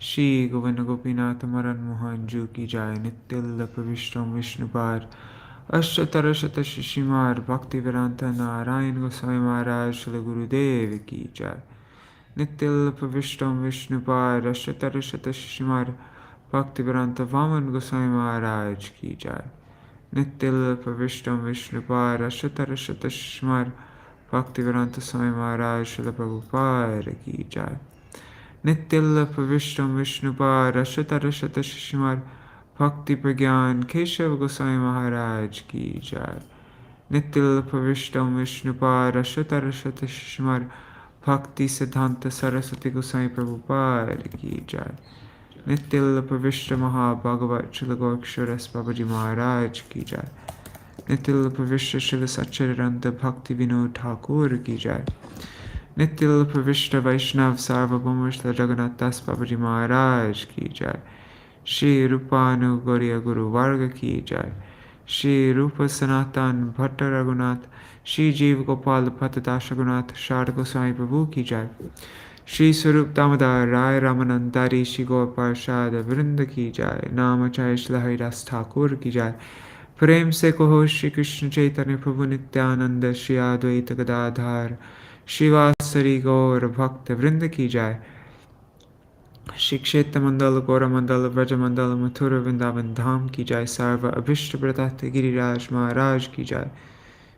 Shri Govinda Gopinath Maran Mohan Ju ki jai. Nityalla Pravishtam Vishnupad Ashtatarashata Shishimar Bhaktivedānta Nārāyaṇa Gosvāmī Mahārāja Shri Gurudev ki jai. Nityalla Pravishtam Vishnupad Ashtatarashata Shishimar Bhaktivedānta Vaman Gosvāmī Mahārāja ki jai. Nityalla Pravishtam Vishnupad Ashtatarashata Shishimar Bhaktivedānta Swami Mahārāja Śrīla Prabhupada ki jai. Nityalla Pravishtam Vishnupad Ashtatarashata Shishimar Bhakti Pragyan Keshav Goswami Maharaj ki jai. Nityalla Pravishtam Vishnupad Ashtatarashata Shishimar Bhakti Siddhanta Saraswati Goswami Prabhupada ki jai. Nityalla Pravishta Maha Bhagavat Śrīla Gorksharas Babaji Maharaj ki jai. Nityalla Pravishta Śrīla Satchidananda Bhakti Vinod Thakur ki jai. Nityalla Pravishta Vaishnav Sarvabhauma Śrīla Jagannath Das Babaji Maharaj ki jai. Shri Rupanu Gauriya Guru Varga ki jai. Shri Rupa Sanatan Bhatta Raghunath Shri Jeev Gopal Bhattadasa Raghunath Sharda Goswami Prabhu ki jai. Shri Swarup Damodar Rai Ramanandari Shri Gaur Parshad Vrinda ki jai. Namacharya Śrīla Haridas Thakur ki jai. प्रेम से कहो श्री कृष्ण चैतन्य प्रभु नित्यानंद श्री अद्वैत गदाधर शिवासरी गौर भक्त वृंद की जाय. श्री क्षेत्र मंडल गौर मंडल व्रज मंडल मथुर वृंदावन धाम की जाय. सर्व अभिष्ट प्रदत्त गिरिराज महाराज की जाय.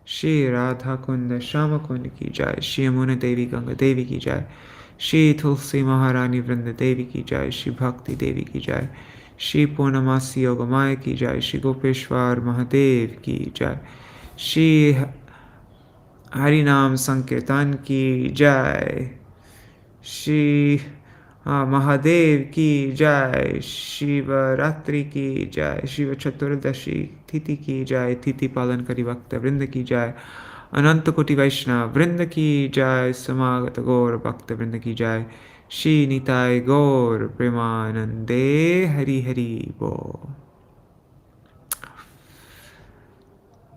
श्री राधा कुंड श्याम कुंड की जाय. श्री यमुना देवी गंगा देवी की जाय. श्री तुलसी महारानी वृंद देवी की जाय. श्री भक्ति देवी की जाय. श्री पूर्णमासी योगमाय की जाय. श्री गोपेश्वर महादेव की जाय. श्री हरिनाम संकीर्तन की जाय. श्री महादेव की जाय. शिवरात्रि की जाय. शिव चतुर्दशी तिथि की जाय. तिथि पालन करी भक्त वृंद की जाय. अनंत कोटि वैष्णव वृंद की जाय. समागत गौर भक्त वृंद की जाय. Shri Nitai Gaur Premanande Hari Hari Bol.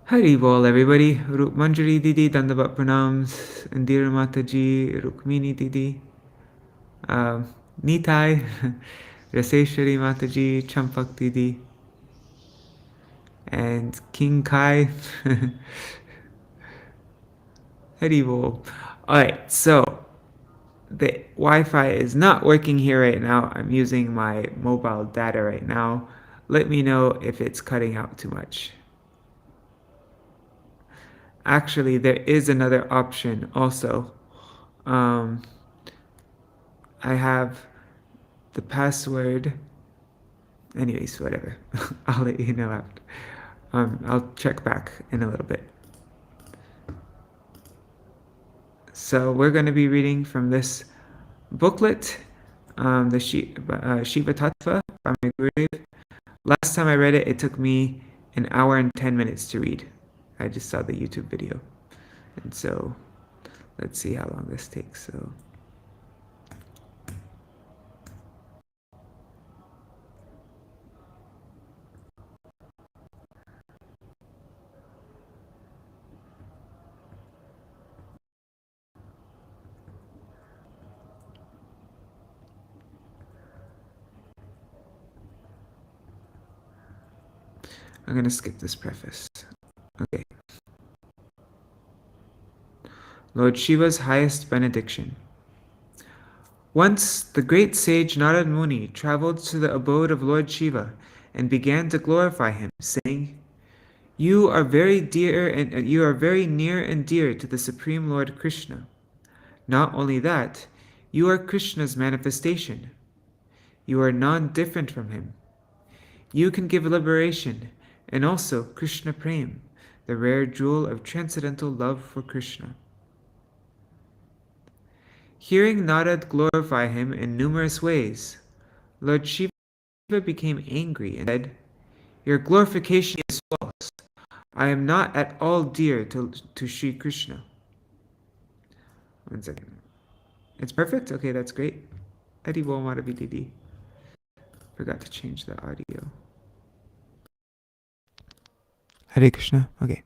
Hari Bol, everybody. Rup Manjari Didi, Dandavat Pranams, Indira Mataji, Rukmini Didi, Nitai, Raseshwari Mataji, Champak Didi, and King Kai. Hari Bol. Alright, so the Wi-Fi is not working here right now. I'm using my mobile data right now. Let me know if it's cutting out too much. Actually, there is another option also. I have the password. Anyways, whatever. I'll let you know after. I'll check back in a little bit. So we're going to be reading from this booklet, the Śiva-tattva by my Gurudev. Last time I read it, it took me an hour and 10 minutes to read. I just saw the YouTube video. And so let's see how long this takes. So I'm going to skip this preface. Okay. Lord Shiva's highest benediction. Once the great sage Narad Muni traveled to the abode of Lord Shiva and began to glorify him, saying, "You are very dear and you are very near and dear to the Supreme Lord Krishna. Not only that, you are Krishna's manifestation. You are non-different from him. You can give liberation and also Krishna Prem, the rare jewel of transcendental love for Krishna." Hearing Narad glorify him in numerous ways, Lord Shiva became angry and said, "Your glorification is false. I am not at all dear to Sri Krishna." One second. It's perfect? Okay, that's great. Adi Bol Madhavi Didi. Forgot to change the audio. Hare Krishna. Okay.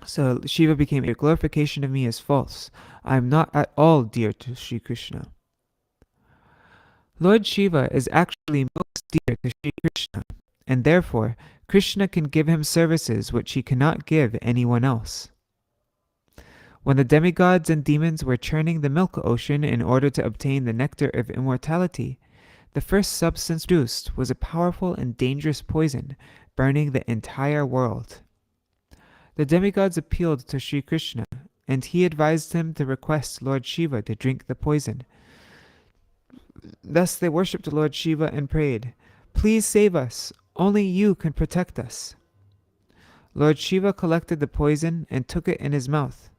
So Shiva became, "Your glorification of me is false. I am not at all dear to Sri Krishna. Lord Shiva is actually most dear to Sri Krishna, and therefore Krishna can give him services which he cannot give anyone else. When the demigods and demons were churning the milk ocean in order to obtain the nectar of immortality, the first substance produced was a powerful and dangerous poison, burning the entire world. The demigods appealed to Sri Krishna, and he advised him to request Lord Shiva to drink the poison. Thus they worshipped Lord Shiva and prayed, "Please save us, only you can protect us." Lord Shiva collected the poison and took it in his mouth,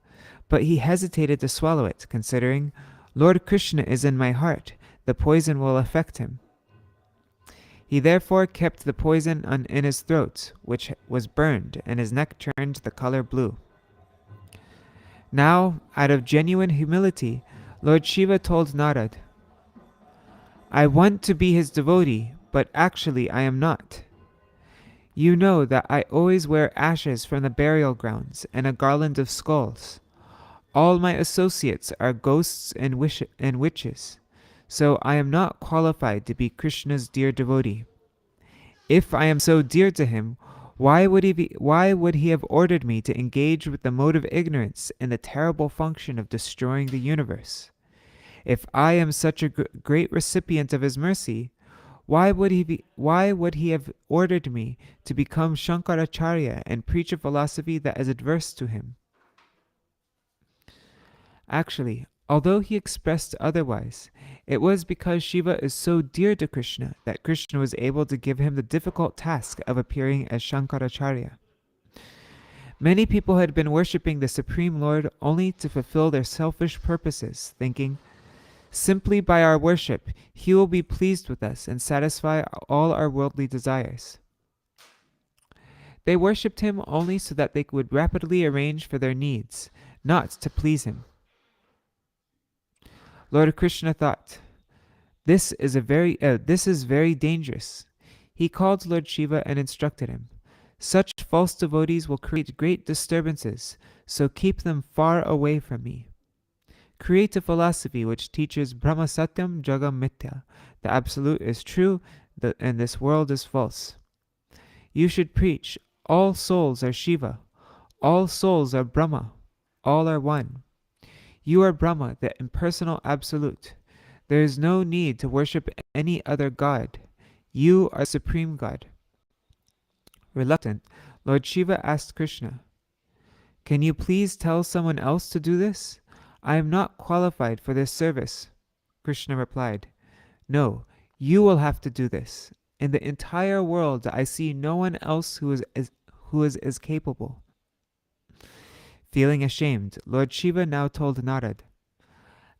but he hesitated to swallow it, considering, "Lord Krishna is in my heart, the poison will affect him." He therefore kept the poison in his throat, which was burned, and his neck turned the color blue. Now, out of genuine humility, Lord Shiva told Narad, "I want to be his devotee, but actually I am not. You know that I always wear ashes from the burial grounds and a garland of skulls. All my associates are ghosts and witches, so I am not qualified to be Krishna's dear devotee. If I am so dear to him, why would he have ordered me to engage with the mode of ignorance in the terrible function of destroying the universe? If I am such a great recipient of his mercy, why would he have ordered me to become Shankaracharya and preach a philosophy that is adverse to him?" Actually, although he expressed otherwise, it was because Shiva is so dear to Krishna that Krishna was able to give him the difficult task of appearing as Shankaracharya. Many people had been worshipping the Supreme Lord only to fulfill their selfish purposes, thinking, "Simply by our worship, he will be pleased with us and satisfy all our worldly desires." They worshipped him only so that they would rapidly arrange for their needs, not to please him. Lord Krishna thought, this is very dangerous. He called Lord Shiva and instructed him, "Such false devotees will create great disturbances, so keep them far away from me. Create a philosophy which teaches Brahma Satyam Jagam Mithya, the Absolute is true and this world is false. You should preach, all souls are Shiva, all souls are Brahma, all are one. You are Brahma, the impersonal Absolute. There is no need to worship any other god. You are the Supreme God." Reluctant, Lord Shiva asked Krishna, "Can you please tell someone else to do this? I am not qualified for this service." Krishna replied, "No, you will have to do this. In the entire world I see no one else who is as capable." Feeling ashamed, Lord Shiva now told Narad,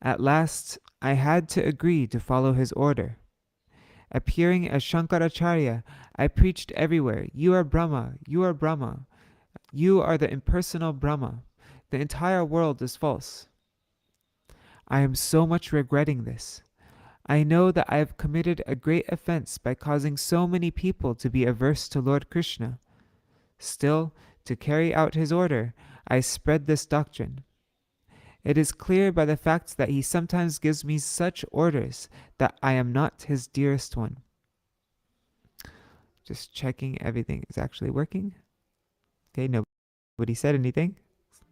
"At last I had to agree to follow his order. Appearing as Shankaracharya, I preached everywhere, 'You are Brahma, you are Brahma, you are the impersonal Brahma. The entire world is false.' I am so much regretting this. I know that I have committed a great offense by causing so many people to be averse to Lord Krishna. Still, to carry out his order, I spread this doctrine. It is clear by the fact that he sometimes gives me such orders that I am not his dearest one." Just checking everything is actually working. Okay, nobody said anything.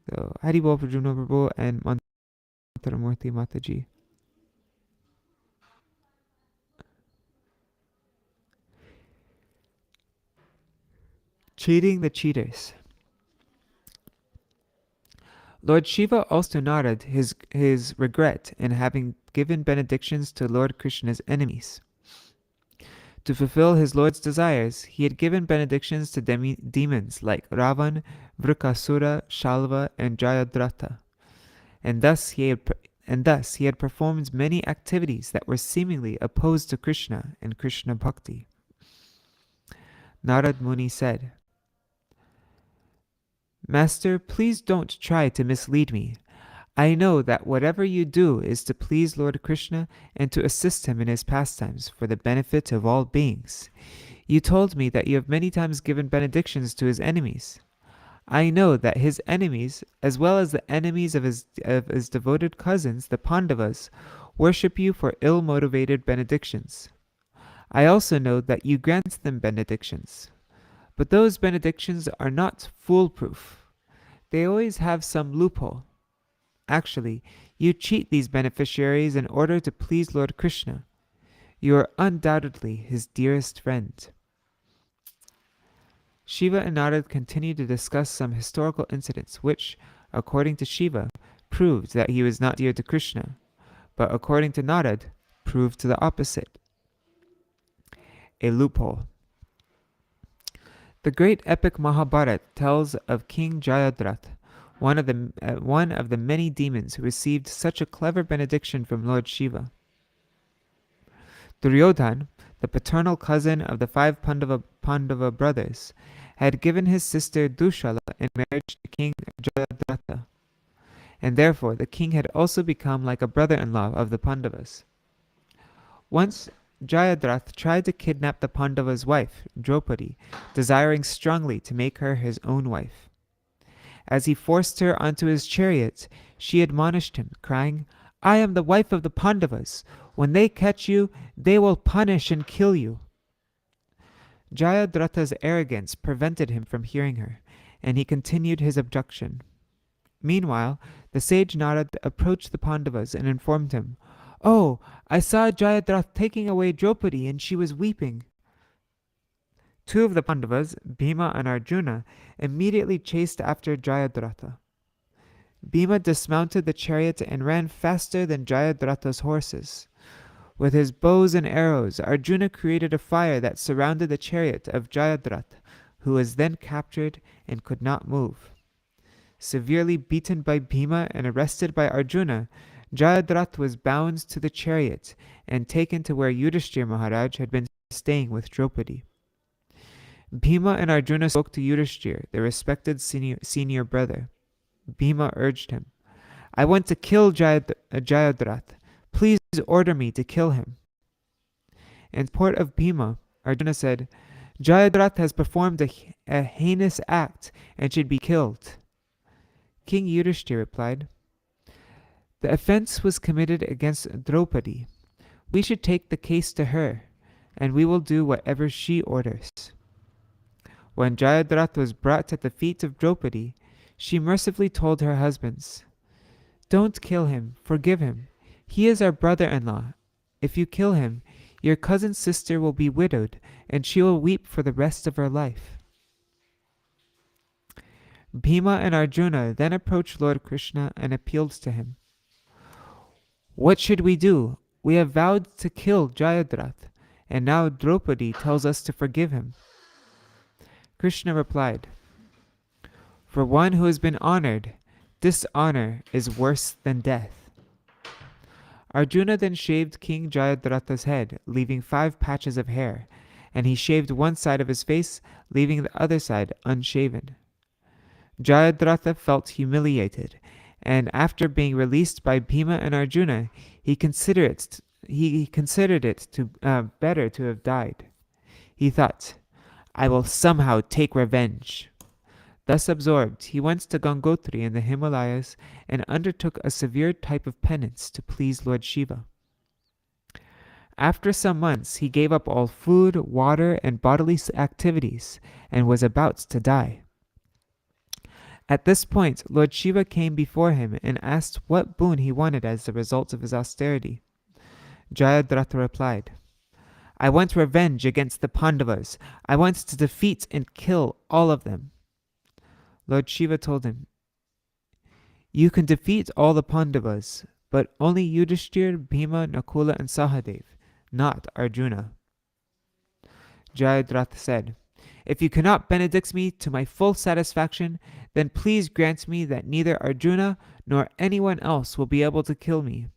So, Hari Bol Prajuna Prabhu and Mantaramurti Mataji. Cheating the cheaters. Lord Shiva also nodded his regret in having given benedictions to Lord Krishna's enemies. To fulfill his Lord's desires, he had given benedictions to demons like Ravan, Vrikasura, Shalva, and Jayadratha, and thus he had performed many activities that were seemingly opposed to Krishna and Krishna Bhakti. Narad Muni said, "Master, please don't try to mislead me. I know that whatever you do is to please Lord Krishna and to assist him in his pastimes for the benefit of all beings. You told me that you have many times given benedictions to his enemies. I know that his enemies, as well as the enemies of his devoted cousins, the Pandavas, worship you for ill-motivated benedictions. I also know that you grant them benedictions. But those benedictions are not foolproof. They always have some loophole. Actually, you cheat these beneficiaries in order to please Lord Krishna. You are undoubtedly his dearest friend. Shiva and Narad continued to discuss some historical incidents which, according to Shiva, proved that he was not dear to Krishna, but according to Narad, proved to the opposite. A loophole. The great epic Mahabharata tells of King Jayadratha, one of the many demons who received such a clever benediction from Lord Shiva. Duryodhana, the paternal cousin of the 5 Pandava brothers, had given his sister Dushala in marriage to King Jayadratha, and therefore the king had also become like a brother-in-law of the Pandavas. Once Jayadratha tried to kidnap the Pandava's wife, Draupadi, desiring strongly to make her his own wife. As he forced her onto his chariot, she admonished him, crying, "I am the wife of the Pandavas. When they catch you, they will punish and kill you." Jayadratha's arrogance prevented him from hearing her, and he continued his abduction. Meanwhile, the sage Narad approached the Pandavas and informed him, "Oh, I saw Jayadratha taking away Draupadi, and she was weeping." 2 of the Pandavas, Bhima and Arjuna, immediately chased after Jayadratha. Bhima dismounted the chariot and ran faster than Jayadratha's horses. With his bows and arrows, Arjuna created a fire that surrounded the chariot of Jayadratha, who was then captured and could not move. Severely beaten by Bhima and arrested by Arjuna, Jayadratha was bound to the chariot and taken to where Yudhishthira Mahārāja had been staying with Draupadi. Bhima and Arjuna spoke to Yudhishthira, their respected senior brother. Bhima urged him, "I want to kill Jayadratha. Please order me to kill him." In support of Bhima, Arjuna said, "Jayadratha has performed a heinous act and should be killed." King Yudhishthira replied, "The offense was committed against Draupadi. We should take the case to her, and we will do whatever she orders." When Jayadratha was brought at the feet of Draupadi, she mercifully told her husbands, "Don't kill him, forgive him. He is our brother-in-law. If you kill him, your cousin's sister will be widowed, and she will weep for the rest of her life." Bhima and Arjuna then approached Lord Krishna and appealed to him. "What should we do? We have vowed to kill Jayadratha, and now Draupadi tells us to forgive him." Krishna replied, "For one who has been honored, dishonor is worse than death." Arjuna then shaved King Jayadratha's head, leaving 5 patches of hair, and he shaved one side of his face, leaving the other side unshaven. Jayadratha felt humiliated, and after being released by Bhima and Arjuna, he considered it better to have died. He thought, "I will somehow take revenge." Thus absorbed, he went to Gangotri in the Himalayas and undertook a severe type of penance to please Lord Shiva. After some months, he gave up all food, water, and bodily activities and was about to die. At this point, Lord Shiva came before him and asked what boon he wanted as the result of his austerity. Jayadratha replied, "I want revenge against the Pandavas. I want to defeat and kill all of them." Lord Shiva told him, "You can defeat all the Pandavas, but only Yudhishthira, Bhima, Nakula, and Sahadev, not Arjuna." Jayadratha said, "If you cannot benedict me to my full satisfaction, then please grant me that neither Arjuna nor anyone else will be able to kill me."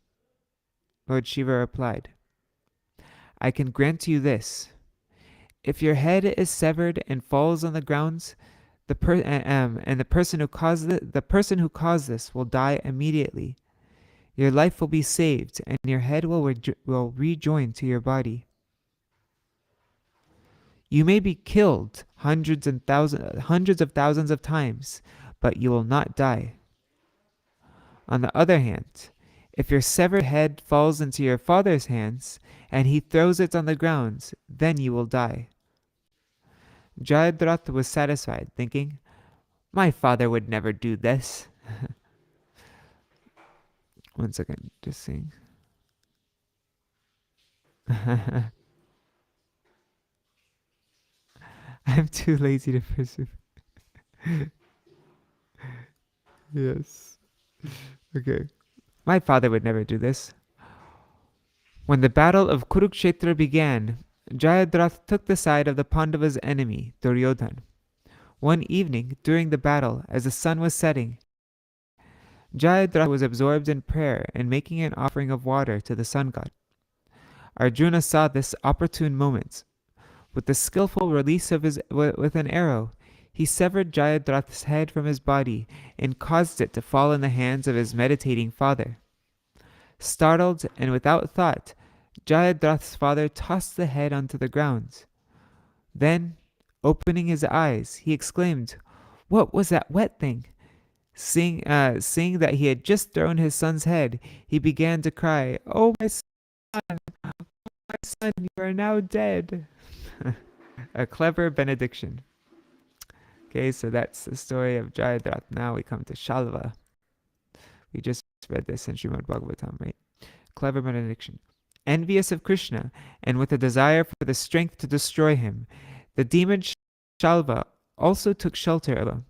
Lord Shiva replied, "I can grant you this. If your head is severed and falls on the ground, the person who caused this will die immediately. Your life will be saved, and your head will rejoin to your body." You may be killed hundreds of thousands of times, but you will not die. On the other hand, if your severed head falls into your father's hands and he throws it on the ground, then you will die. Jayadratha was satisfied, thinking, my father would never do this. One second, just seeing. I'm too lazy to pursue. Yes. Okay. My father would never do this. When the battle of Kurukshetra began, Jayadratha took the side of the Pandavas' enemy, Duryodhana. One evening, during the battle, as the sun was setting, Jayadratha was absorbed in prayer and making an offering of water to the sun god. Arjuna saw this opportune moment. With the skillful release of with an arrow, he severed Jayadratha's head from his body and caused it to fall in the hands of his meditating father. Startled and without thought, Jayadratha's father tossed the head onto the ground. Then, opening his eyes, he exclaimed, "What was that wet thing?" Seeing that he had just thrown his son's head, he began to cry, "Oh, my son, you are now dead." A clever benediction. Okay, so that's the story of Jayadratha. Now we come to Shalva. We just read this in Śrīmad Bhagavatam, right? Clever benediction. Envious of Krishna and with a desire for the strength to destroy him, the demon Shalva also took shelter of him.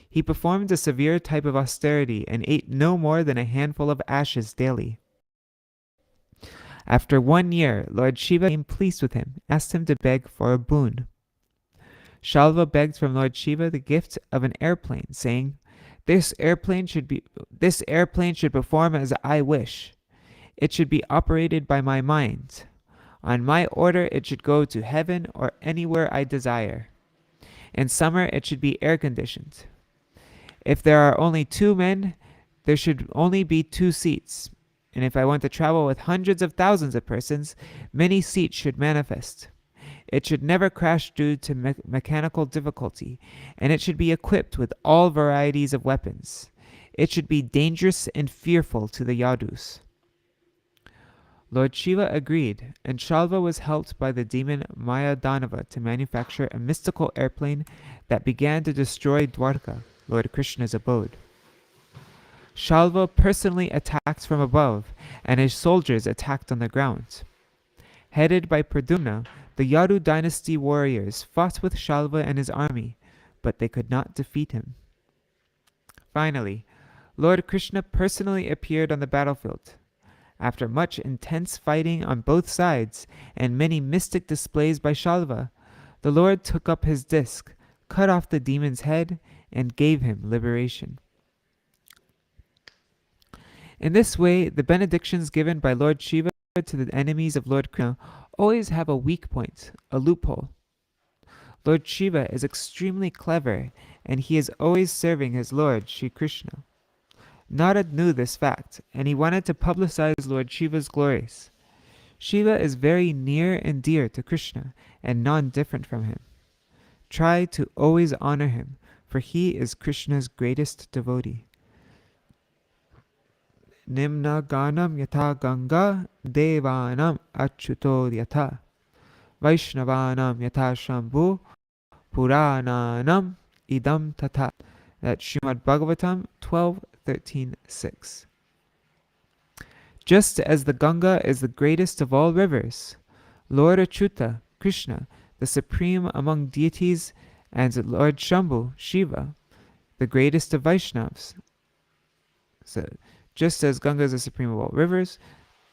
He performed a severe type of austerity and ate no more than a handful of ashes daily. After 1 year, Lord Shiva became pleased with him, asked him to beg for a boon. Shalva begged from Lord Shiva the gift of an airplane, saying, This airplane should perform as I wish. It should be operated by my mind. On my order, it should go to heaven or anywhere I desire. In summer, it should be air-conditioned. If there are only 2 men, there should only be 2 seats. And if I want to travel with hundreds of thousands of persons, many seats should manifest. It should never crash due to mechanical difficulty, and it should be equipped with all varieties of weapons. It should be dangerous and fearful to the Yadus. Lord Shiva agreed, and Shalva was helped by the demon Mayadanava to manufacture a mystical airplane that began to destroy Dwarka, Lord Krishna's abode. Shalva personally attacked from above, and his soldiers attacked on the ground. Headed by Pradumna, the Yadu dynasty warriors fought with Shalva and his army, but they could not defeat him. Finally, Lord Krishna personally appeared on the battlefield. After much intense fighting on both sides and many mystic displays by Shalva, the Lord took up his disc, cut off the demon's head, and gave him liberation. In this way, the benedictions given by Lord Shiva to the enemies of Lord Krishna always have a weak point, a loophole. Lord Shiva is extremely clever, and he is always serving his Lord, Sri Krishna. Narad knew this fact, and he wanted to publicize Lord Shiva's glories. Shiva is very near and dear to Krishna, and non-different from him. Try to always honor him, for he is Krishna's greatest devotee. Nimna ganam yatha ganga devanam achyuto yatha vaishnavanam yatha shambhu purananam idam tata. That's Śrīmad Bhagavatam 12:13-6. Just as the Ganga is the greatest of all rivers, Lord Achyuta, Krishna, the supreme among deities, and Lord Shambhu, Shiva, the greatest of Vaishnavas. So, just as Ganga is the supreme of all rivers,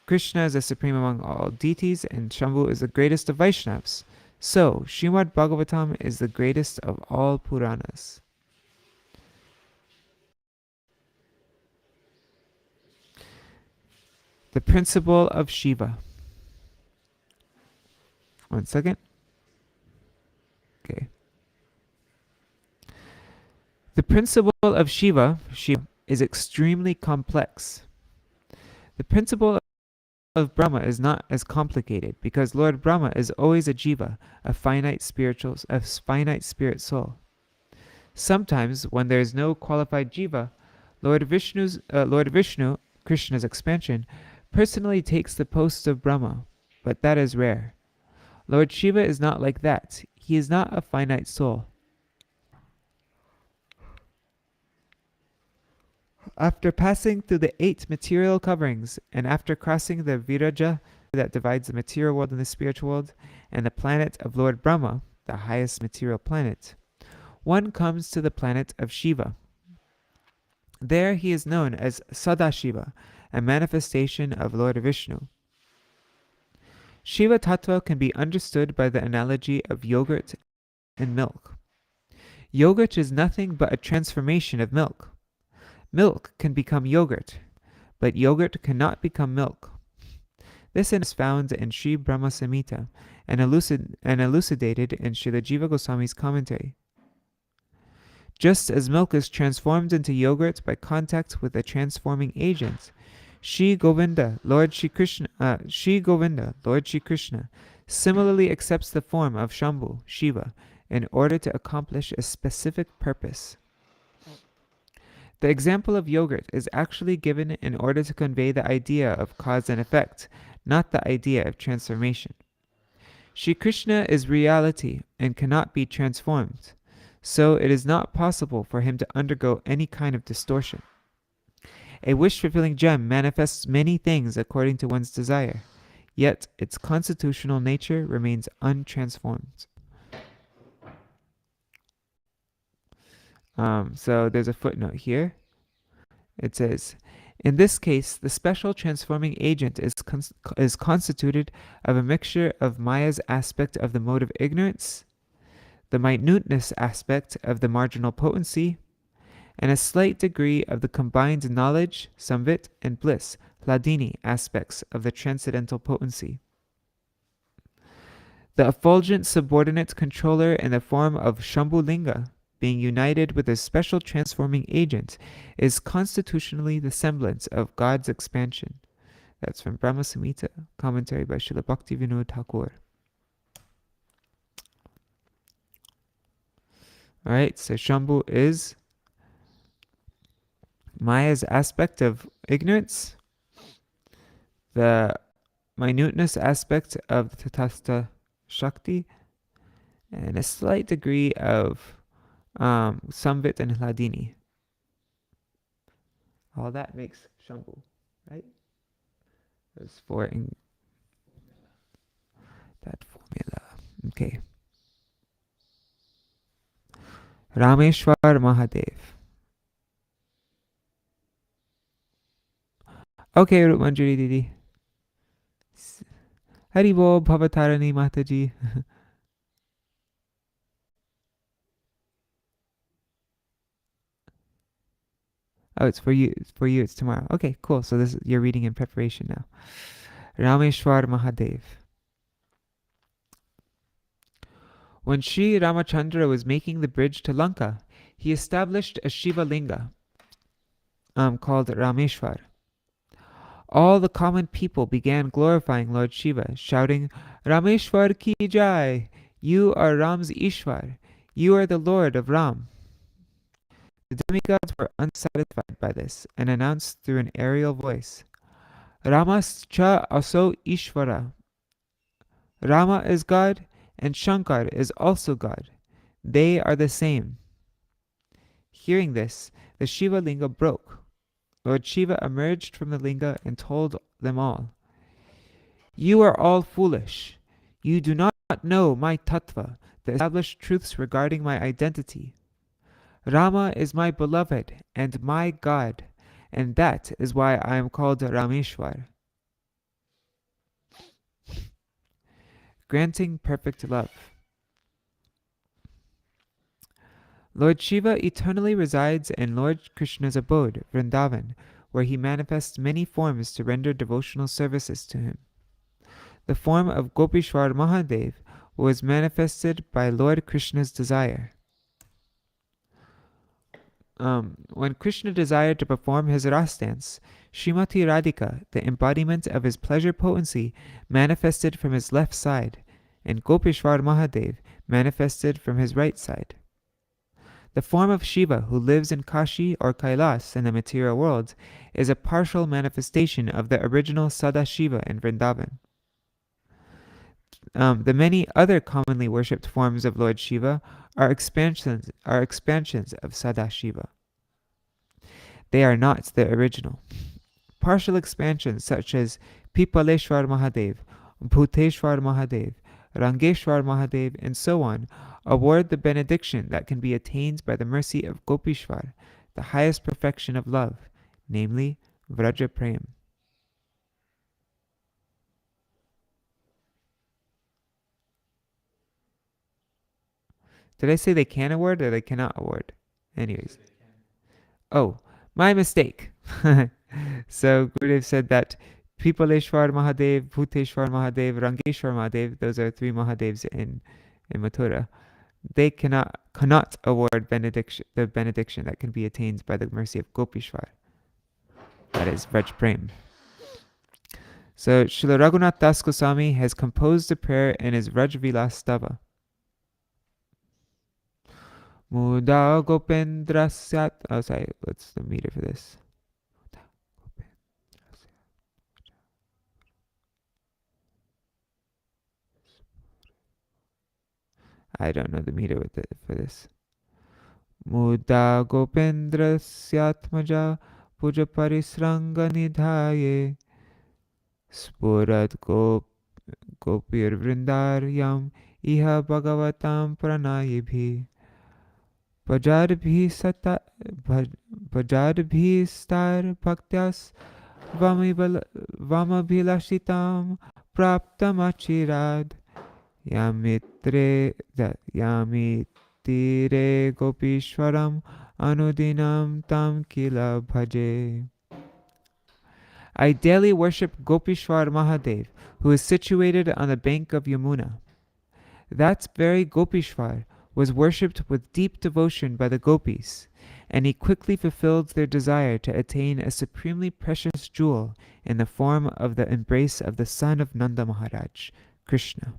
Krishna is the supreme among all deities, and Shambhu is the greatest of Vaishnavas. So, Śrīmad Bhagavatam is the greatest of all Puranas. The principle of Shiva. One second. Okay. The principle of Shiva is extremely complex. The principle of Brahma is not as complicated because Lord Brahma is always a jiva, a finite spirit soul. Sometimes, when there is no qualified jiva, Lord Vishnu, Krishna's expansion, personally takes the post of Brahma, but that is rare. Lord Shiva is not like that. He is not a finite soul. After passing through the 8 material coverings, and after crossing the Viraja that divides the material world and the spiritual world, and the planet of Lord Brahma, the highest material planet, one comes to the planet of Shiva. There he is known as Sadashiva, a manifestation of Lord Vishnu. Śiva-tattva can be understood by the analogy of yogurt and milk. Yogurt is nothing but a transformation of milk. Milk can become yogurt, but yogurt cannot become milk. This is found in Sri Brahma Samhita and elucidated in Srila Jiva Goswami's commentary. Just as milk is transformed into yogurt by contact with a transforming agent, Shri Govinda, Lord Shri Krishna, similarly accepts the form of Shambhu, Shiva, in order to accomplish a specific purpose. The example of yogurt is actually given in order to convey the idea of cause and effect, not the idea of transformation. Shri Krishna is reality and cannot be transformed, so it is not possible for him to undergo any kind of distortion. A wish-fulfilling gem manifests many things according to one's desire, yet its constitutional nature remains untransformed. So there's a footnote here. It says, in this case, the special transforming agent is constituted of a mixture of Maya's aspect of the mode of ignorance, the minuteness aspect of the marginal potency, and a slight degree of the combined knowledge, samvit, and bliss, hladini aspects of the transcendental potency. The effulgent subordinate controller in the form of Shambhulinga, being united with a special transforming agent, is constitutionally the semblance of God's expansion. That's from Brahma Samhita, commentary by Srila Bhaktivedānta Thakur. Alright, so Shambhu is Maya's aspect of ignorance, the minuteness aspect of the Tatastha Shakti, and a slight degree of Samvit and Hladini. All that makes Shambhu, right? Those four in that formula. Okay. Rameshwar Mahadev. Okay, Rup Manjuri Didi. Haribo Bhavatarani Mataji. Oh, it's for you. It's for you. It's tomorrow. Okay, cool. So you're reading in preparation now. Rameshwar Mahadev. When Sri Ramachandra was making the bridge to Lanka, he established a Shiva Linga called Rameshwar. All the common people began glorifying Lord Shiva, shouting, Rameshwar ki jai! You are Ram's Ishwar. You are the Lord of Ram. The demigods were unsatisfied by this and announced through an aerial voice, Ramascha aso Ishvara. Rama is God and Shankar is also God. They are the same. Hearing this, the Shiva Linga broke. Lord Shiva emerged from the Linga and told them all, You are all foolish. You do not know my tattva, the established truths regarding my identity. Rama is my beloved and my God, and that is why I am called Rameshwar. Granting perfect love. Lord Shiva eternally resides in Lord Krishna's abode, Vrindavan, where he manifests many forms to render devotional services to him. The form of Gopishwar Mahadev was manifested by Lord Krishna's desire. When Krishna desired to perform his ras dance, Srimati Radhika, the embodiment of his pleasure potency, manifested from his left side, and Gopishwar Mahadev manifested from his right side. The form of Shiva who lives in Kashi or Kailas in the material world is a partial manifestation of the original Sadashiva in Vrindavan. The many other commonly worshipped forms of Lord Shiva are expansions of Sadashiva. They are not the original. Partial expansions such as Pipaleshwar Mahadev, Bhuteshwar Mahadev, Rangeshwar Mahadev, and so on award the benediction that can be attained by the mercy of Gopishwar, the highest perfection of love, namely Vraja Prem. Did I say they can award or they cannot award? Anyways. Oh, my mistake. So Gurudev said that Pipaleshwar Mahadev, Bhuteshwar Mahadev, Rangeshwar Mahadev, those are three Mahadevs in Mathura. They cannot award the benediction that can be attained by the mercy of Gopishwar. That is Vraj Prem. So Srila Raghunath Das Goswami has composed a prayer in his Vraj Vilas Stava. Muda Gopendra Syat. Oh, sorry, what's the meter for this? I don't know the meter for this. Muda Gopendra Syatmaja Puja Parisranga Nidhaye Spurat Gopir Vrindaryam Iha Bhagavatam Pranayibhi Bhajar bhi star bhaktyas Vamabhilashitam Praptam Achirad Yamitire Gopishwaram Anudinam Tam Kila Bhaje. I daily worship Gopishwar Mahadev, who is situated on the bank of Yamuna. That very Gopishwar was worshipped with deep devotion by the gopis, and he quickly fulfilled their desire to attain a supremely precious jewel in the form of the embrace of the son of Nanda Maharaj, Krishna.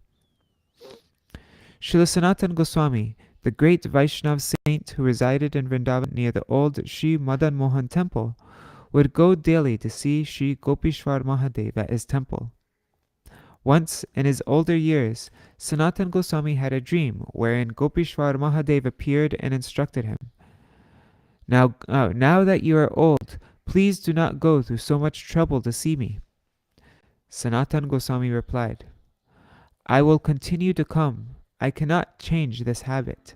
Srila Sanatana Goswami, the great Vaishnav saint who resided in Vrindavan near the old Sri Madan Mohan temple, would go daily to see Sri Gopishwar Mahadev at his temple. Once, in his older years, Sanatana Goswami had a dream wherein Gopishwar Mahadev appeared and instructed him. Now that you are old, please do not go through so much trouble to see me. Sanatana Goswami replied, I will continue to come. I cannot change this habit.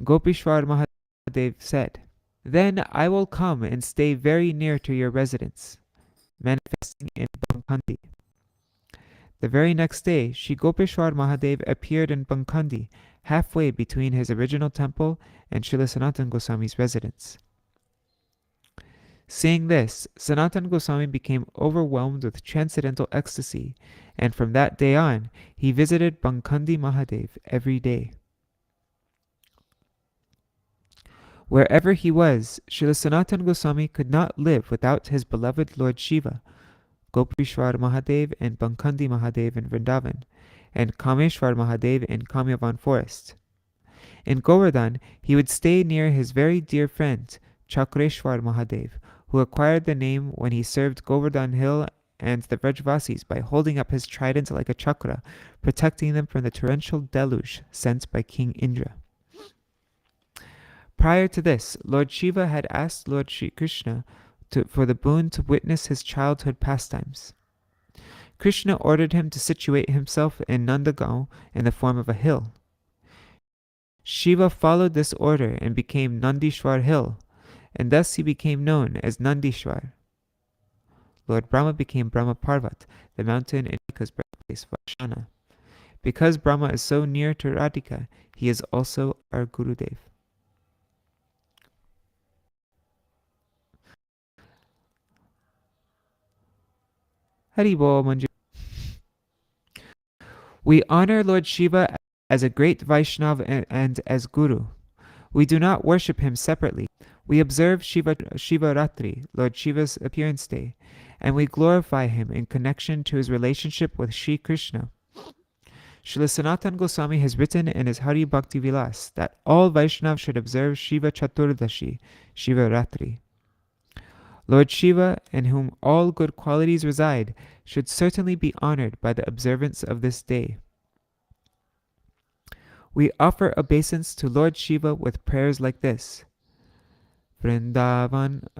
Gopishwar Mahadev said, Then I will come and stay very near to your residence, manifesting in Bankandi. The very next day, Sri Gopishwar Mahadev appeared in Bankandi, halfway between his original temple and Srila Sanatana Goswami's residence. Seeing this, Sanatana Goswami became overwhelmed with transcendental ecstasy, and from that day on, he visited Bankandi Mahadev every day. Wherever he was, Srila Sanatana Goswami could not live without his beloved Lord Shiva, Gopishwar Mahadev and Bankandi Mahadev in Vrindavan, and Kameshwar Mahadev in Kamyavan forest. In Govardhan, he would stay near his very dear friend, Chakreshwar Mahadev, who acquired the name when he served Govardhan Hill and the Vrajvasis by holding up his trident like a chakra, protecting them from the torrential deluge sent by King Indra. Prior to this, Lord Shiva had asked Lord Sri Krishna for the boon to witness his childhood pastimes. Krishna ordered him to situate himself in Nandagaon in the form of a hill. Shiva followed this order and became Nandishwar Hill, and thus he became known as Nandishwar. Lord Brahma became Brahma Parvat, the mountain in Radhika's birthplace, Vashana. Because Brahma is so near to Radhika, he is also our Gurudev. Haribol Manju. We honor Lord Shiva as a great Vaishnav and as Guru. We do not worship him separately. We observe Shiva-ratri, Lord Shiva's appearance day, and we glorify him in connection to his relationship with Sri Krishna. Srila Sanatana Goswami has written in his Hari Bhakti Vilas that all Vaishnavas should observe Shiva Chaturdashi, Shiva-ratri. Lord Shiva, in whom all good qualities reside, should certainly be honored by the observance of this day. We offer obeisance to Lord Shiva with prayers like this. Vrindavanavani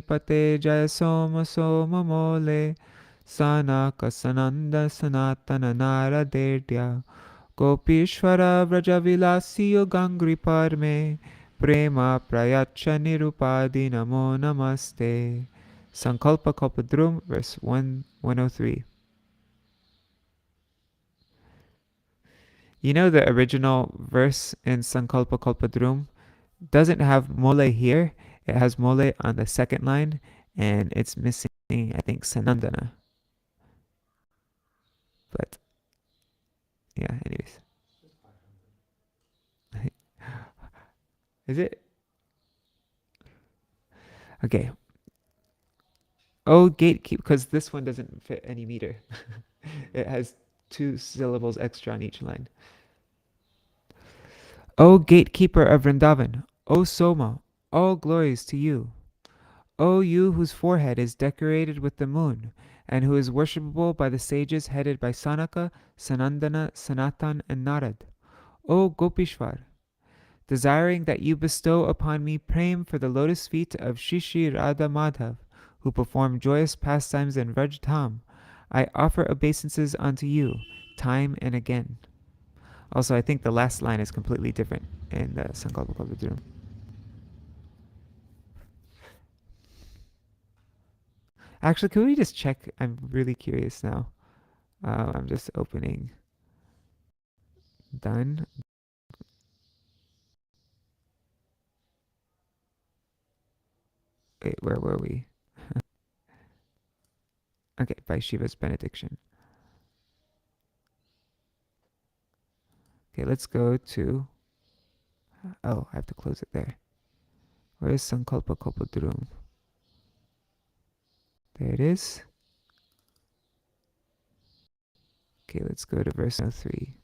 pate jaya soma soma mole sanaka sananda sanatana naradedya Gopishvara vrajavilasi yogangri parme prema prayacha nirupadi namo namaste. Sankalpa Kalpadrum, verse 103. You know the original verse in Sankalpa Kalpadrum doesn't have mole here. It has mole on the second line, and it's missing, I think, Sanandana. But, yeah, anyways. Is it? Okay. Oh, gatekeep, because this one doesn't fit any meter. It has 2 syllables extra on each line. O gatekeeper of Vrindavan, O Soma, all glories to you. O you whose forehead is decorated with the moon, and who is worshipable by the sages headed by Sanaka, Sanandana, Sanatan, and Narad. O Gopishvar, desiring that you bestow upon me prem for the lotus feet of Shri Radha Madhav, who perform joyous pastimes in Vraj Dham, I offer obeisances unto you, time and again. Also, I think the last line is completely different in the Sankalpa Kalpadrum. Actually, can we just check? I'm really curious now. I'm just opening. Done. Wait, where were we? Okay, by Shiva's benediction. Okay, let's go to... Oh, I have to close it there. Where is Sankalpa Kalpadrum? There it is. Okay, let's go to verse 3.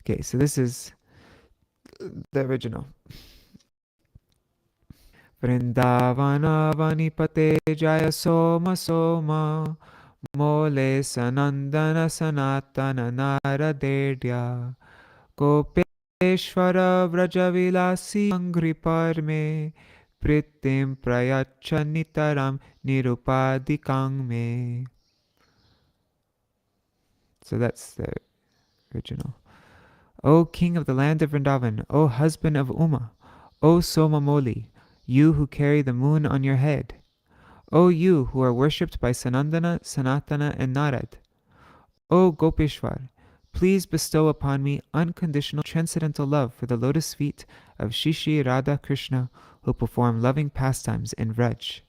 Okay, so this is the original. Vrindavana vanipate jaya soma soma mole sanandana sanatana naradedya Gopeshvara vrajavilasi angri parme pritim prayacha nitaram nirupadikang me. So that's the original. O king of the land of Vrindavan, O husband of Uma, O Somamoli, you who carry the moon on your head, O you who are worshipped by Sanandana, Sanatana, and Narad, O Gopeshwar, please bestow upon me unconditional transcendental love for the lotus feet of Shri Radha Krishna, who perform loving pastimes in Vraj.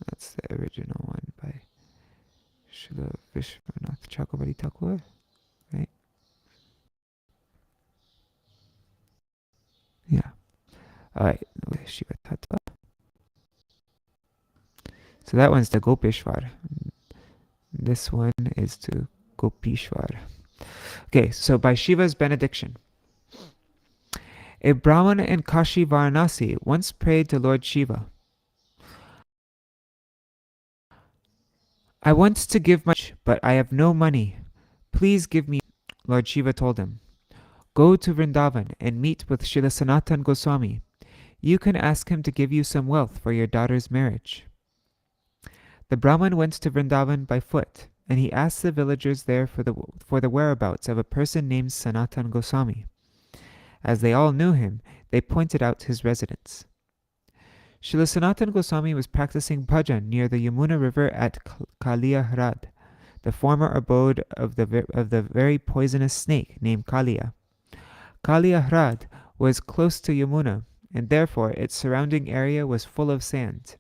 That's the original one by Srila Vishwanath Chakravarti Thakur, right? Yeah. Alright, Śiva-tattva. So that one's the Gopeshwar. This one is to Gopishwar. Okay, so by Shiva's benediction. A Brahmana in Kashi Varanasi once prayed to Lord Shiva, I want to give much, but I have no money. Please give me. Lord Shiva told him, go to Vrindavan and meet with Srila Sanatana Goswami. You can ask him to give you some wealth for your daughter's marriage. The Brahman went to Vrindavan by foot, and he asked the villagers there for the whereabouts of a person named Sanatana Goswami. As they all knew him, they pointed out his residence. Srila Sanatana Goswami was practicing bhajan near the Yamuna river at Kaliyahrad. the former abode of the very poisonous snake named Kaliya. Kaliya Hrad was close to Yamuna, and therefore its surrounding area was full of sand.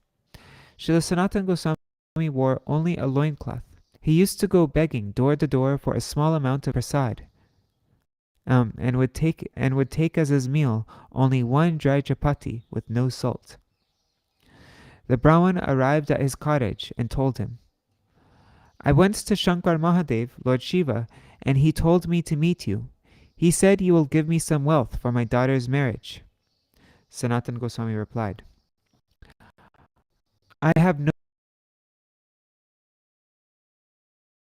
Srila Sanatana Goswami wore only a loincloth. He used to go begging door to door for a small amount of prasad, and would take as his meal only one dry chapati with no salt. The Brahman arrived at his cottage and told him, "I went to Shankar Mahadev, Lord Shiva, and he told me to meet you. He said you will give me some wealth for my daughter's marriage." Sanatana Goswami replied, "I have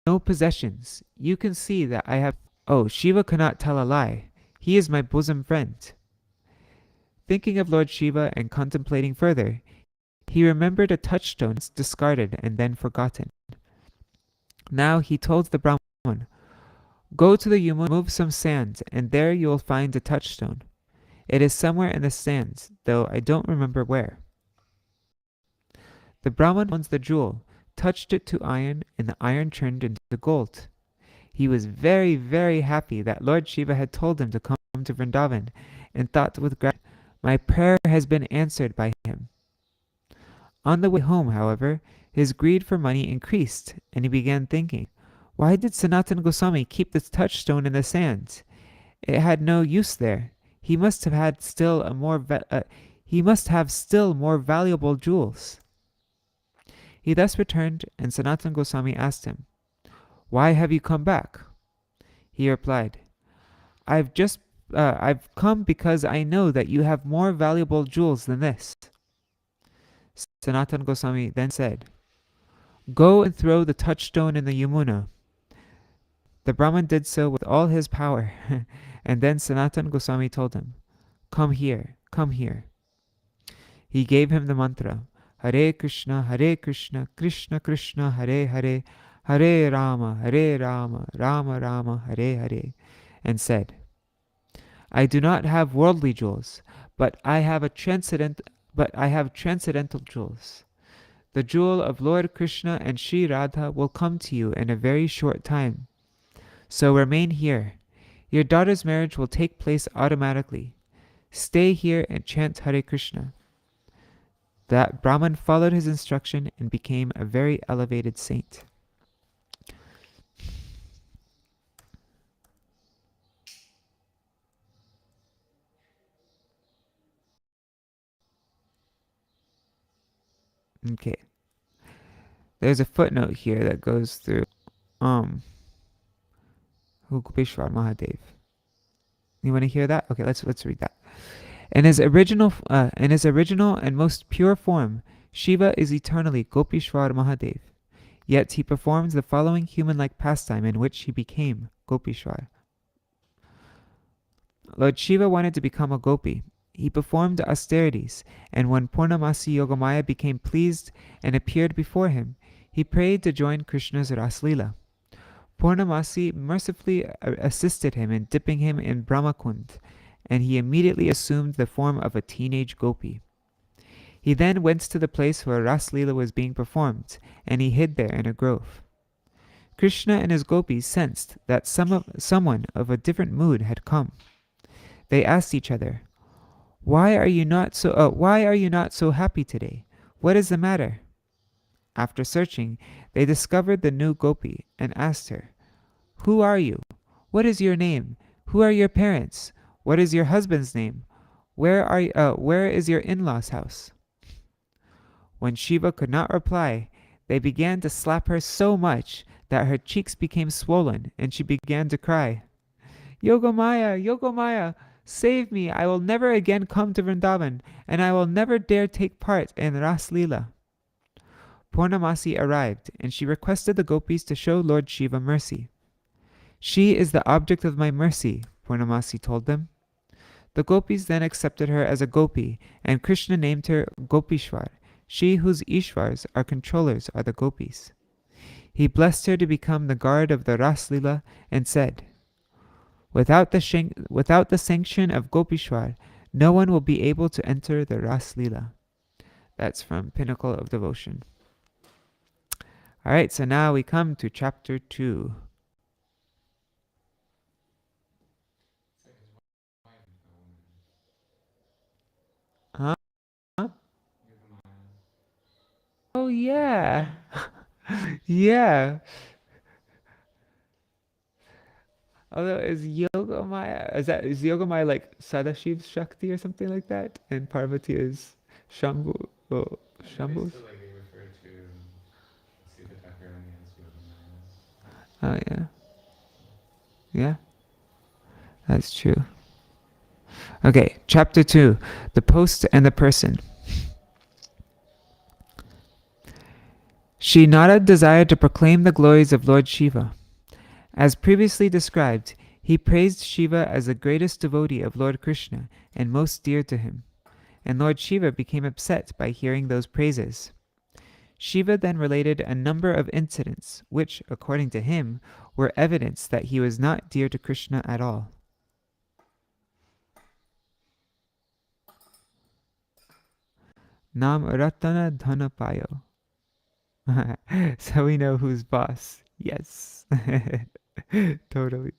no possessions. You can see that I have..." "Oh, Shiva cannot tell a lie. He is my bosom friend." Thinking of Lord Shiva and contemplating further, he remembered a touchstone discarded and then forgotten. Now he told the Brahman, "Go to the Yamuna, remove some sand, and there you will find a touchstone. It is somewhere in the sands, though I don't remember where." The Brahman owns the jewel, touched it to iron, and the iron turned into gold. He was very, very happy that Lord Shiva had told him to come to Vrindavan, and thought with gratitude, "My prayer has been answered by him." On the way home, however, his greed for money increased, and he began thinking, "Why did Sanatana Goswami keep this touchstone in the sand? It had no use there. He must have still more valuable jewels." He thus returned, and Sanatana Goswami asked him, "Why have you come back?" He replied, I've come because I know that you have more valuable jewels than this." Sanatana Goswami then said, "Go and throw the touchstone in the Yamuna." The Brahman did so with all his power, and then Sanatana Goswami told him, come here, come here." He gave him the mantra, Hare Krishna, Krishna Krishna, Hare Hare, Hare Rama, Rama Rama, Hare Hare, and said, "I do not have worldly jewels, but I have transcendental jewels. The jewel of Lord Krishna and Sri Radha will come to you in a very short time. So remain here. Your daughter's marriage will take place automatically. Stay here and chant Hare Krishna." That Brahman followed his instruction and became a very elevated saint. Okay. There's a footnote here that goes through Gopeshwar Mahadev. You want to hear that? Okay, let's read that. In his original and most pure form, Shiva is eternally Gopeshwar Mahadev. Yet he performs the following human-like pastime in which he became Gopeshwar. Lord Shiva wanted to become a gopi. He performed austerities, and when Purnamasi Yogamaya became pleased and appeared before him, he prayed to join Krishna's Raslila. Purnamasi mercifully assisted him in dipping him in Brahmakund, and he immediately assumed the form of a teenage gopi. He then went to the place where Raslila was being performed, and he hid there in a grove. Krishna and his gopis sensed that someone of a different mood had come. They asked each other, Why are you not so happy today? What is the matter?" After searching, they discovered the new gopi and asked her, "Who are you? What is your name? Who are your parents? What is your husband's name? Where is your in-laws' house?" When Shiva could not reply, they began to slap her so much that her cheeks became swollen and she began to cry, "Yogamaya, Yogamaya, save me! I will never again come to Vrindavan, and I will never dare take part in Raslila." Purnamasi arrived, and she requested the gopis to show Lord Shiva mercy. "She is the object of my mercy," Purnamasi told them. The gopis then accepted her as a gopi, and Krishna named her Gopishwar. She whose Ishwars are controllers are the gopis. He blessed her to become the guard of the Raslila and said, Without the sanction of Gopishwar, no one will be able to enter the Raslila." That's from Pinnacle of Devotion. All right, so now we come to chapter 2. Huh? Oh, yeah. Yeah. Although is Yoga Maya, is Yoga Maya like Sadashiv's Shakti or something like that? And Parvati is Shambhu, oh, Shambhu's? Oh, yeah. Yeah, that's true. Okay, chapter 2, the post and the person. Shri Narad desired to proclaim the glories of Lord Shiva. As previously described, he praised Shiva as the greatest devotee of Lord Krishna and most dear to him, and Lord Shiva became upset by hearing those praises. Shiva then related a number of incidents which, according to him, were evidence that he was not dear to Krishna at all. Nam Ratana Dhanapayo. So we know who's boss. Yes. Totally.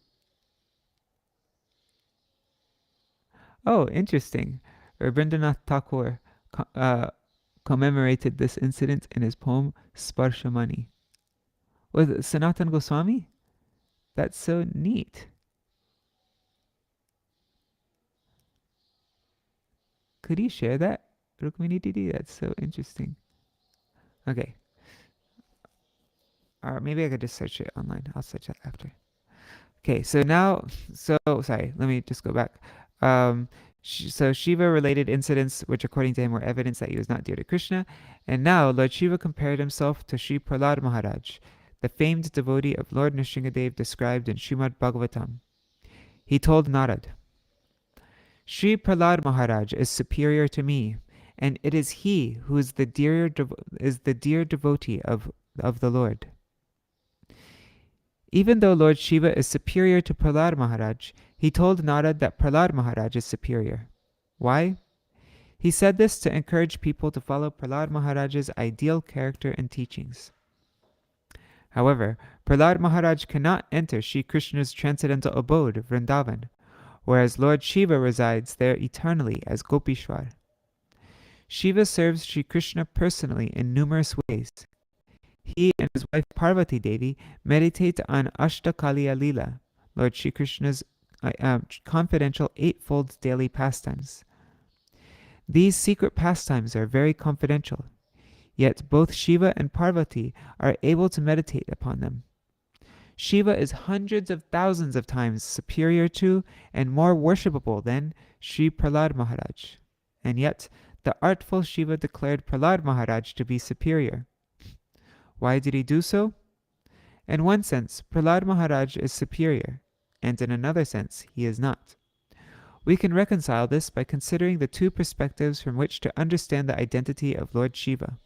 Oh, interesting. Rabindranath Tagore commemorated this incident in his poem Sparshamani. With Sanatan Goswami? That's so neat. Could you share that, Rukmini Didi? That's so interesting. Okay. Or maybe I could just search it online. I'll search that after. Okay, so now, sorry, let me just go back. So Shiva related incidents which according to him were evidence that he was not dear to Krishna. And now Lord Shiva compared himself to Sri Prahlad Maharaj, the famed devotee of Lord Nrsingadev described in Śrīmad Bhagavatam. He told Narad, Sri Prahlad Maharaj is superior to me, and it is he who is the dear devotee of the Lord. Even though Lord Shiva is superior to Prahlad Maharaj, he told Narad that Prahlad Maharaj is superior. Why? He said this to encourage people to follow Prahlad Maharaj's ideal character and teachings. However, Prahlad Maharaj cannot enter Sri Krishna's transcendental abode, Vrindavan, whereas Lord Shiva resides there eternally as Gopishwar. Shiva serves Sri Krishna personally in numerous ways. He and his wife Parvati Devi meditate on Ashtakaliya Leela, Lord Shri Krishna's confidential eightfold daily pastimes. These secret pastimes are very confidential, yet both Shiva and Parvati are able to meditate upon them. Shiva is hundreds of thousands of times superior to and more worshipable than Sri Prahlad Maharaj, and yet the artful Shiva declared Prahlad Maharaj to be superior. Why did he do so? In one sense, Prahlad Maharaj is superior, and in another sense, he is not. We can reconcile this by considering the two perspectives from which to understand the identity of Lord Shiva.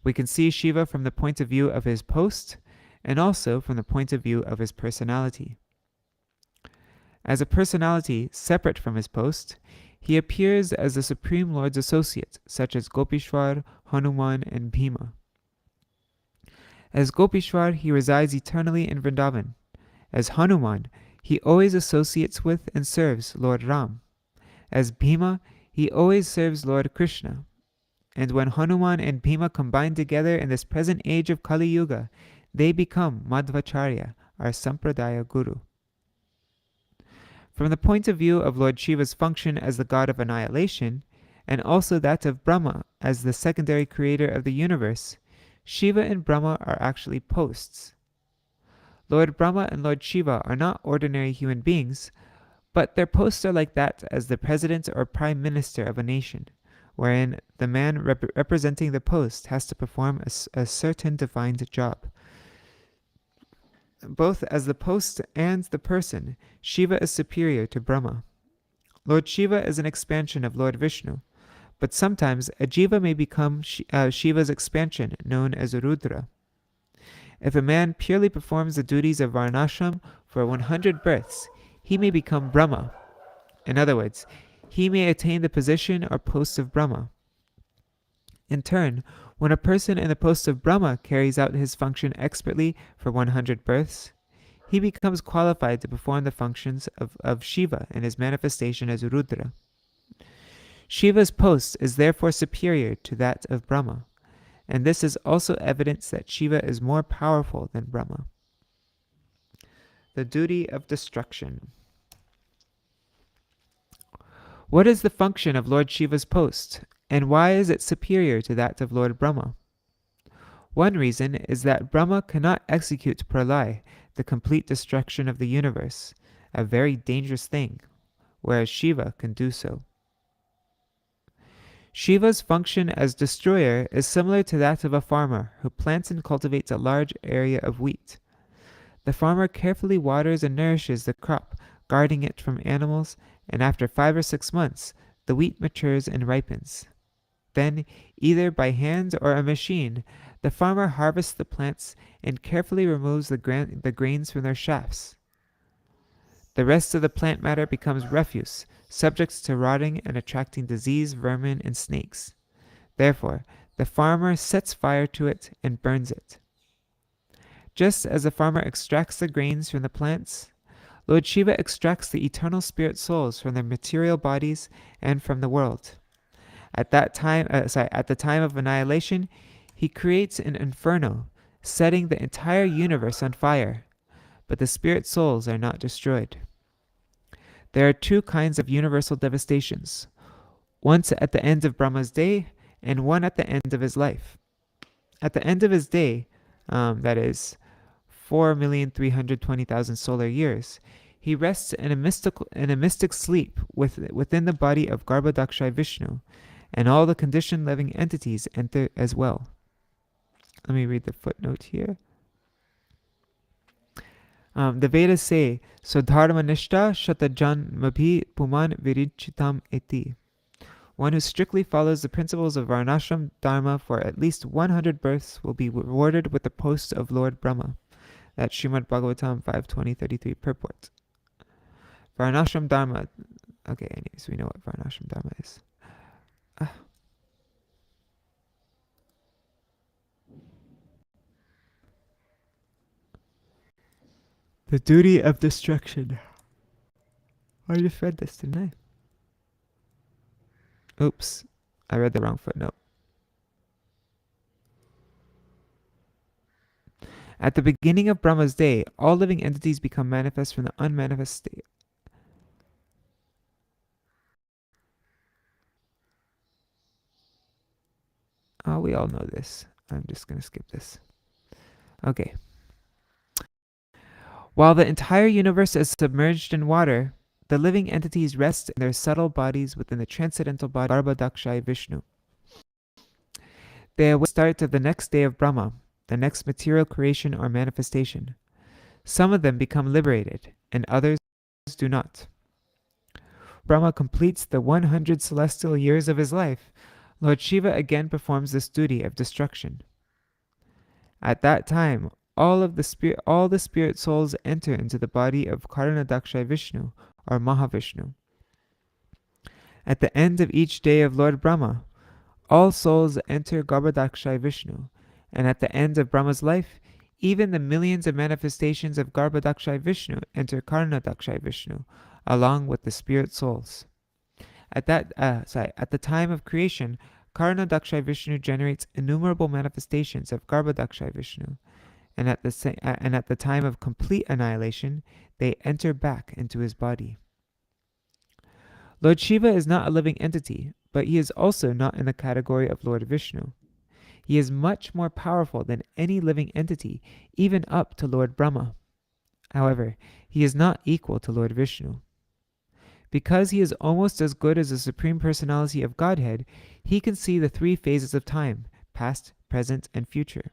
We can see Shiva from the point of view of his post, and also from the point of view of his personality. As a personality separate from his post, he appears as the Supreme Lord's associate, such as Gopishwar, Hanuman, and Bhima. As Gopishwar, he resides eternally in Vrindavan. As Hanuman, he always associates with and serves Lord Ram. As Bhima, he always serves Lord Krishna. And when Hanuman and Bhima combine together in this present age of Kali Yuga, they become Madhvacharya, our Sampradaya Guru. From the point of view of Lord Shiva's function as the god of annihilation, and also that of Brahma as the secondary creator of the universe, Shiva and Brahma are actually posts. Lord Brahma and Lord Shiva are not ordinary human beings, but their posts are like that as the president or prime minister of a nation, wherein the man representing the post has to perform a certain defined job. Both as the post and the person, Shiva is superior to Brahma. Lord Shiva is an expansion of Lord Vishnu, but sometimes a jiva may become Shiva's expansion, known as a Rudra. If a man purely performs the duties of Varnashram for 100 births, he may become Brahma. In other words, he may attain the position or post of Brahma. In turn, when a person in the post of Brahma carries out his function expertly for 100 births, he becomes qualified to perform the functions of Shiva in his manifestation as Rudra. Shiva's post is therefore superior to that of Brahma, and this is also evidence that Shiva is more powerful than Brahma. The duty of destruction. What is the function of Lord Shiva's post, and why is it superior to that of Lord Brahma? One reason is that Brahma cannot execute pralaya, the complete destruction of the universe, a very dangerous thing, whereas Shiva can do so. Shiva's function as destroyer is similar to that of a farmer who plants and cultivates a large area of wheat. The farmer carefully waters and nourishes the crop, guarding it from animals, and after 5 or 6 months, the wheat matures and ripens. Then, either by hand or a machine, the farmer harvests the plants and carefully removes the grains from their shafts. The rest of the plant matter becomes refuse, subject to rotting and attracting disease, vermin, and snakes. Therefore, the farmer sets fire to it and burns it. Just as the farmer extracts the grains from the plants, Lord Shiva extracts the eternal spirit souls from their material bodies and from the world. At the time of annihilation, he creates an inferno, setting the entire universe on fire, but the spirit souls are not destroyed. There are 2 kinds of universal devastations, one at the end of Brahma's day and one at the end of his life. At the end of his day, that is 4,320,000 solar years, he rests in a mystic sleep within the body of Garbhodaksha Vishnu, and all the conditioned living entities enter as well. Let me read the footnote here. The Vedas say, Swadharma nishta shatajanmabhi puman virichitam eti. One who strictly follows the principles of Varnashram Dharma for at least 100 births will be rewarded with the post of Lord Brahma. That's Śrīmad Bhagavatam 5.20.33 purport. Varnashram Dharma. Okay, anyways, we know what Varnashram Dharma is. The duty of destruction. I just read this, didn't I? Oops, I read the wrong footnote. At the beginning of Brahma's day, all living entities become manifest from the unmanifest state. Oh, we all know this. I'm just going to skip this. Okay. While the entire universe is submerged in water, the living entities rest in their subtle bodies within the transcendental body of Garbhodaksha Vishnu. They await the start of the next day of Brahma, the next material creation or manifestation. Some of them become liberated, and others do not. Brahma completes the 100 celestial years of his life. Lord Shiva again performs this duty of destruction. At that time, all the spirit souls enter into the body of Karnadaksha Vishnu, or Mahavishnu. At the end of each day of Lord Brahma, all souls enter Garbhodaksha Vishnu, and at the end of Brahma's life, even the millions of manifestations of Garbhodaksha Vishnu enter Karnadaksha Vishnu, along with the spirit souls. At the time of creation, Karnadaksha Vishnu generates innumerable manifestations of Garbhodaksha Vishnu, and at the time of complete annihilation, they enter back into his body. Lord Shiva is not a living entity, but he is also not in the category of Lord Vishnu. He is much more powerful than any living entity, even up to Lord Brahma. However, he is not equal to Lord Vishnu. Because he is almost as good as the Supreme Personality of Godhead, he can see the 3 phases of time, past, present, and future.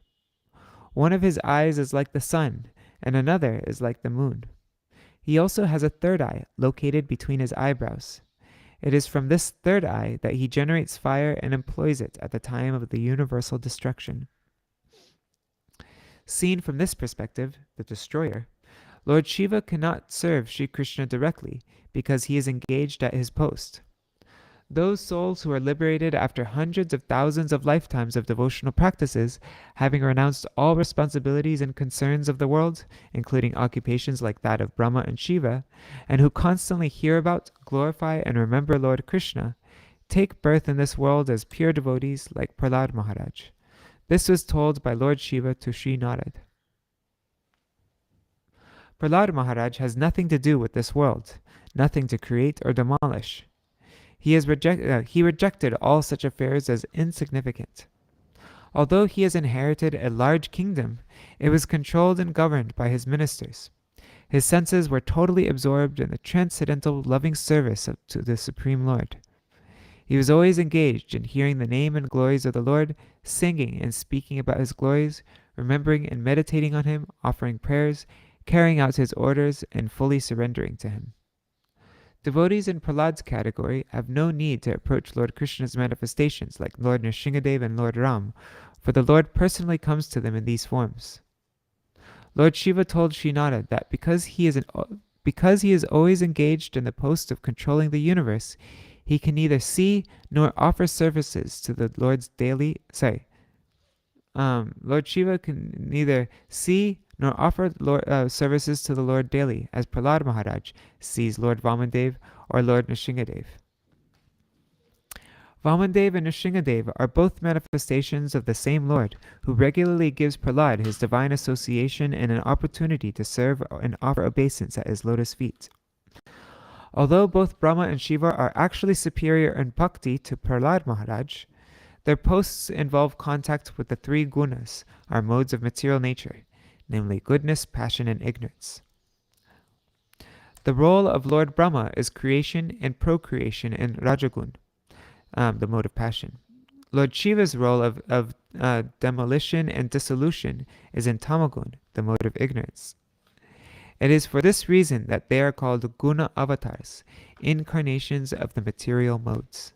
One of his eyes is like the sun, and another is like the moon. He also has a third eye located between his eyebrows. It is from this third eye that he generates fire and employs it at the time of the universal destruction. Seen from this perspective, the destroyer, Lord Shiva cannot serve Sri Krishna directly because he is engaged at his post. Those souls who are liberated after hundreds of thousands of lifetimes of devotional practices, having renounced all responsibilities and concerns of the world, including occupations like that of Brahma and Shiva, and who constantly hear about, glorify, and remember Lord Krishna, take birth in this world as pure devotees like Prahlad Maharaj. This was told by Lord Shiva to Śrīmad. Prahlad Maharaj has nothing to do with this world, nothing to create or demolish. He rejected all such affairs as insignificant. Although he has inherited a large kingdom, it was controlled and governed by his ministers. His senses were totally absorbed in the transcendental loving service to the Supreme Lord. He was always engaged in hearing the name and glories of the Lord, singing and speaking about his glories, remembering and meditating on him, offering prayers, carrying out his orders, and fully surrendering to him. Devotees in Prahlad's category have no need to approach Lord Krishna's manifestations like Lord Nrsimhadev and Lord Ram, for the Lord personally comes to them in these forms. Lord Shiva told Śrīmad that because he is always engaged in the post of controlling the universe, he can neither see nor offer services to the Lord's daily. Lord Shiva can neither see nor offer services to the Lord daily, as Prahlad Maharaj sees Lord Vāmandev or Lord Nrsimhadev. Vāmandev and Nrsimhadev are both manifestations of the same Lord, who regularly gives Prahlad his divine association and an opportunity to serve and offer obeisance at his lotus feet. Although both Brahma and Shiva are actually superior in bhakti to Prahlad Maharaj, their posts involve contact with the three gunas, our modes of material nature, namely goodness, passion, and ignorance. The role of Lord Brahma is creation and procreation in Rajagun, the mode of passion. Lord Shiva's role of demolition and dissolution is in Tamagun, the mode of ignorance. It is for this reason that they are called guna avatars, incarnations of the material modes.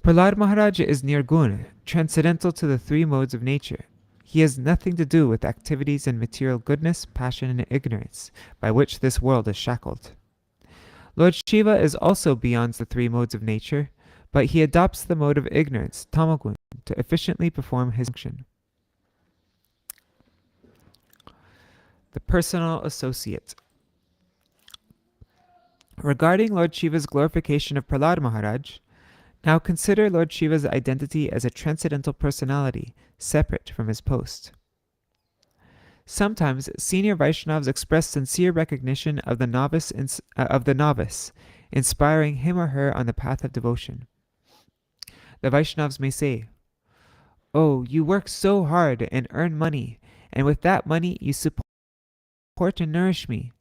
Prahlad Maharaj is nirguna, transcendental to the three modes of nature. He has nothing to do with activities in material goodness, passion, and ignorance, by which this world is shackled. Lord Shiva is also beyond the three modes of nature, but he adopts the mode of ignorance, tamagun, to efficiently perform his function. The personal associate. Regarding Lord Shiva's glorification of Prahlad Maharaj, now consider Lord Shiva's identity as a transcendental personality, separate from his post. Sometimes senior Vaishnavas express sincere recognition of the novice, inspiring him or her on the path of devotion. The Vaishnavas may say, "Oh, you work so hard and earn money, and with that money you support and nourish me.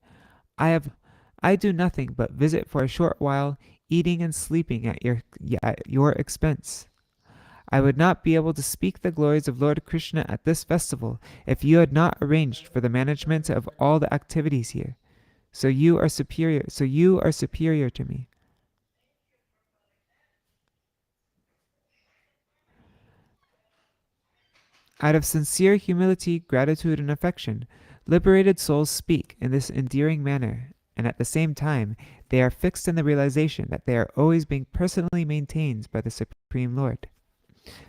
I do nothing but visit for a short while, eating and sleeping at your expense. I would not be able to speak the glories of Lord Krishna at this festival if you had not arranged for the management of all the activities here. So you are superior to me." Out of sincere humility, gratitude, and affection, liberated souls speak in this endearing manner, and at the same time, they are fixed in the realization that they are always being personally maintained by the Supreme Lord.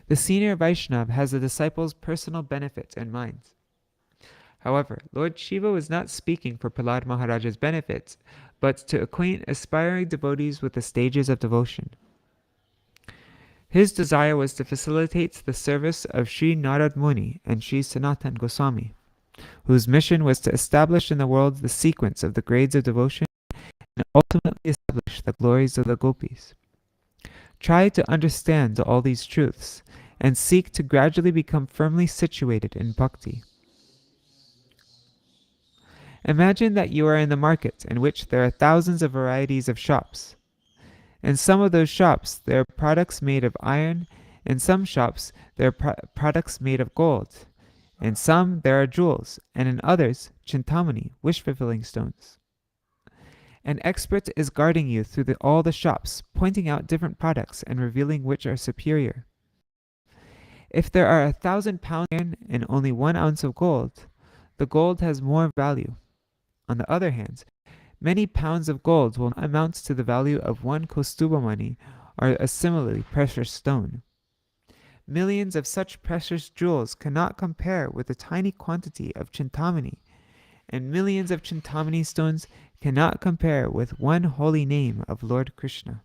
The senior Vaishnava has the disciple's personal benefit in mind. However, Lord Shiva was not speaking for Prahlad Maharaj's benefit, but to acquaint aspiring devotees with the stages of devotion. His desire was to facilitate the service of Sri Narad Muni and Sri Sanatan Gosvāmī, whose mission was to establish in the world the sequence of the grades of devotion and ultimately establish the glories of the gopis. Try to understand all these truths and seek to gradually become firmly situated in bhakti. Imagine that you are in the market in which there are thousands of varieties of shops. In some of those shops, there are products made of iron. In some shops, there are products made of gold. In some, there are jewels, and in others, chintamani, wish-fulfilling stones. An expert is guarding you through all the shops, pointing out different products and revealing which are superior. If there are 1,000 pounds of iron and only 1 ounce of gold, the gold has more value. On the other hand, Many pounds of gold will not amount to the value of one kostuba money or a similarly precious stone. Millions of such precious jewels cannot compare with the tiny quantity of Chintamani, and millions of Chintamani stones cannot compare with one holy name of Lord Krishna.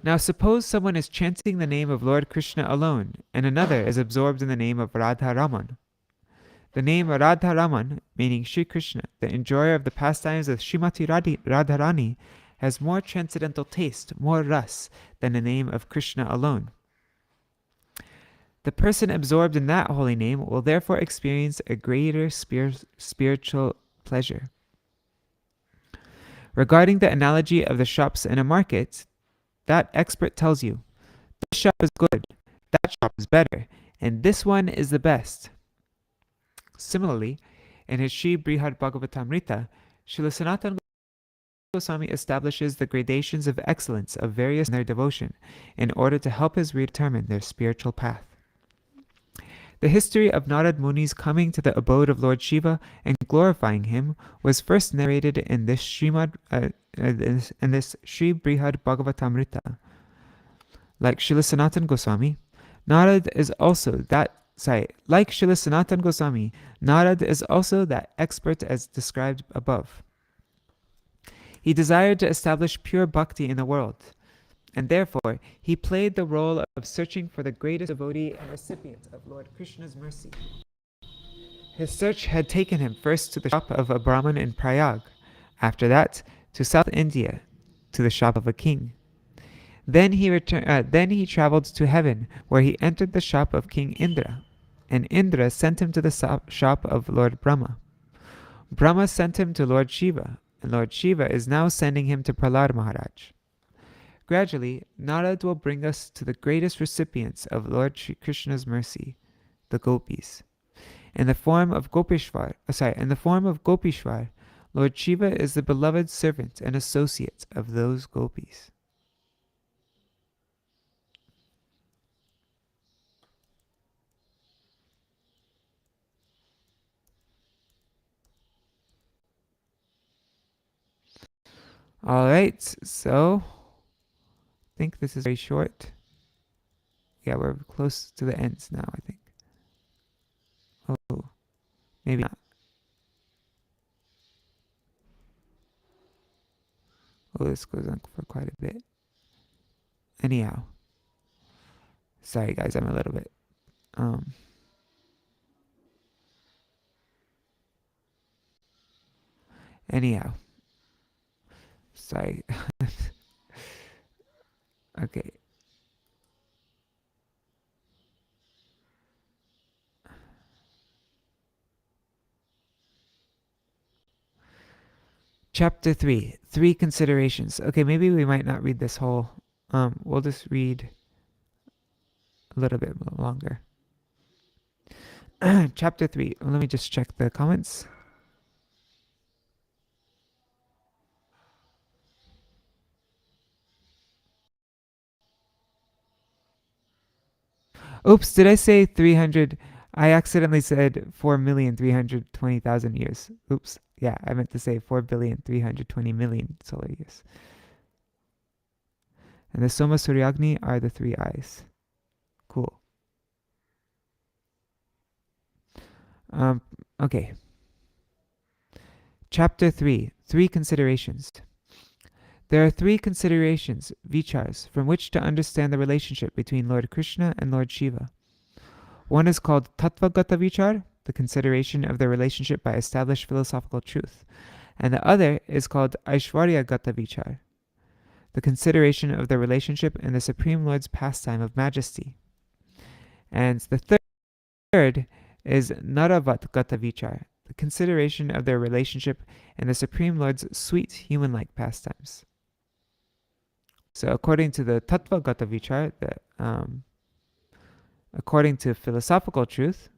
Now suppose someone is chanting the name of Lord Krishna alone, and another is absorbed in the name of Radha-raman. The name Radha-raman, meaning Sri Krishna, the enjoyer of the pastimes of Srimati Radharani, has more transcendental taste, more ras, than the name of Krishna alone. The person absorbed in that holy name will therefore experience a greater spiritual pleasure. Regarding the analogy of the shops in a market, that expert tells you, this shop is good, that shop is better, and this one is the best. Similarly, in his Sri Brihad Bhagavatamrita, Srila Sanatana Goswami establishes the gradations of excellence of various in their devotion in order to help his reader determine their spiritual path. The history of Narad Muni's coming to the abode of Lord Shiva and glorifying him was first narrated in this Śrīmad, in this Sri Brihad Bhagavatamrita. Like Srila Sanatana Goswami, Narad is also like Srila Sanatana Goswami, Narad is also that expert as described above. He desired to establish pure bhakti in the world, and therefore he played the role of searching for the greatest devotee and recipient of Lord Krishna's mercy. His search had taken him first to the shop of a Brahmin in Prayag, after that to South India, to the shop of a king. Then he traveled to heaven, where he entered the shop of King Indra, and Indra sent him to the shop of Lord Brahma. Brahma sent him to Lord Shiva, and Lord Shiva is now sending him to Prahlad Maharaj. Gradually, Narad will bring us to the greatest recipients of Lord Shri Krishna's mercy, the gopis. In the form of Gopishwar, Lord Shiva is the beloved servant and associate of those gopis. Alright, so I think this is very short. Yeah, we're close to the ends now, I think. Oh, maybe not. Oh, this goes on for quite a bit. Anyhow. Sorry guys, I'm a little bit anyhow. Sorry. Okay. Chapter 3. 3 considerations. Okay, maybe we might not read this whole. We'll just read a little bit longer. Chapter 3. Let me just check the comments. Oops, did I say 300? I accidentally said 4,320,000 years. Oops. Yeah, I meant to say 4,320,000,000 solar years. And the Soma Suryagni are the 3 eyes. Cool. Okay. Chapter 3. 3 considerations. There are 3 considerations, vichars, from which to understand the relationship between Lord Krishna and Lord Shiva. One is called Tattvagata vichar, the consideration of the relationship by established philosophical truth, and the other is called Aishwaryagata vichar, the consideration of the relationship in the Supreme Lord's pastime of majesty. And the third is Naravatgata vichar, the consideration of their relationship in the Supreme Lord's sweet human-like pastimes. So according to the Tattvagata vichar, according to philosophical truth,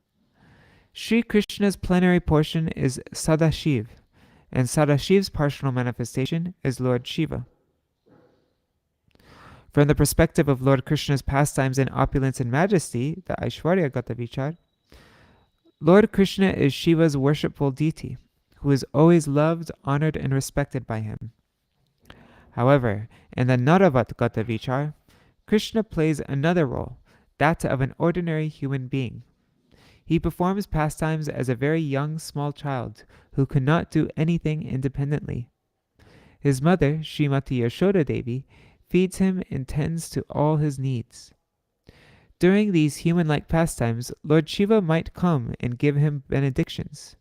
Sri Krishna's plenary portion is Sadashiv, and Sadashiv's partial manifestation is Lord Shiva. From the perspective of Lord Krishna's pastimes in opulence and majesty, the Aishwaryagata vichar, Lord Krishna is Shiva's worshipful deity, who is always loved, honored, and respected by him. However, in the Naravatgata Vichar, Krishna plays another role, that of an ordinary human being. He performs pastimes as a very young, small child who could not do anything independently. His mother, Srimati Yashoda Devi, feeds him and tends to all his needs. During these human-like pastimes, Lord Shiva might come and give him benedictions.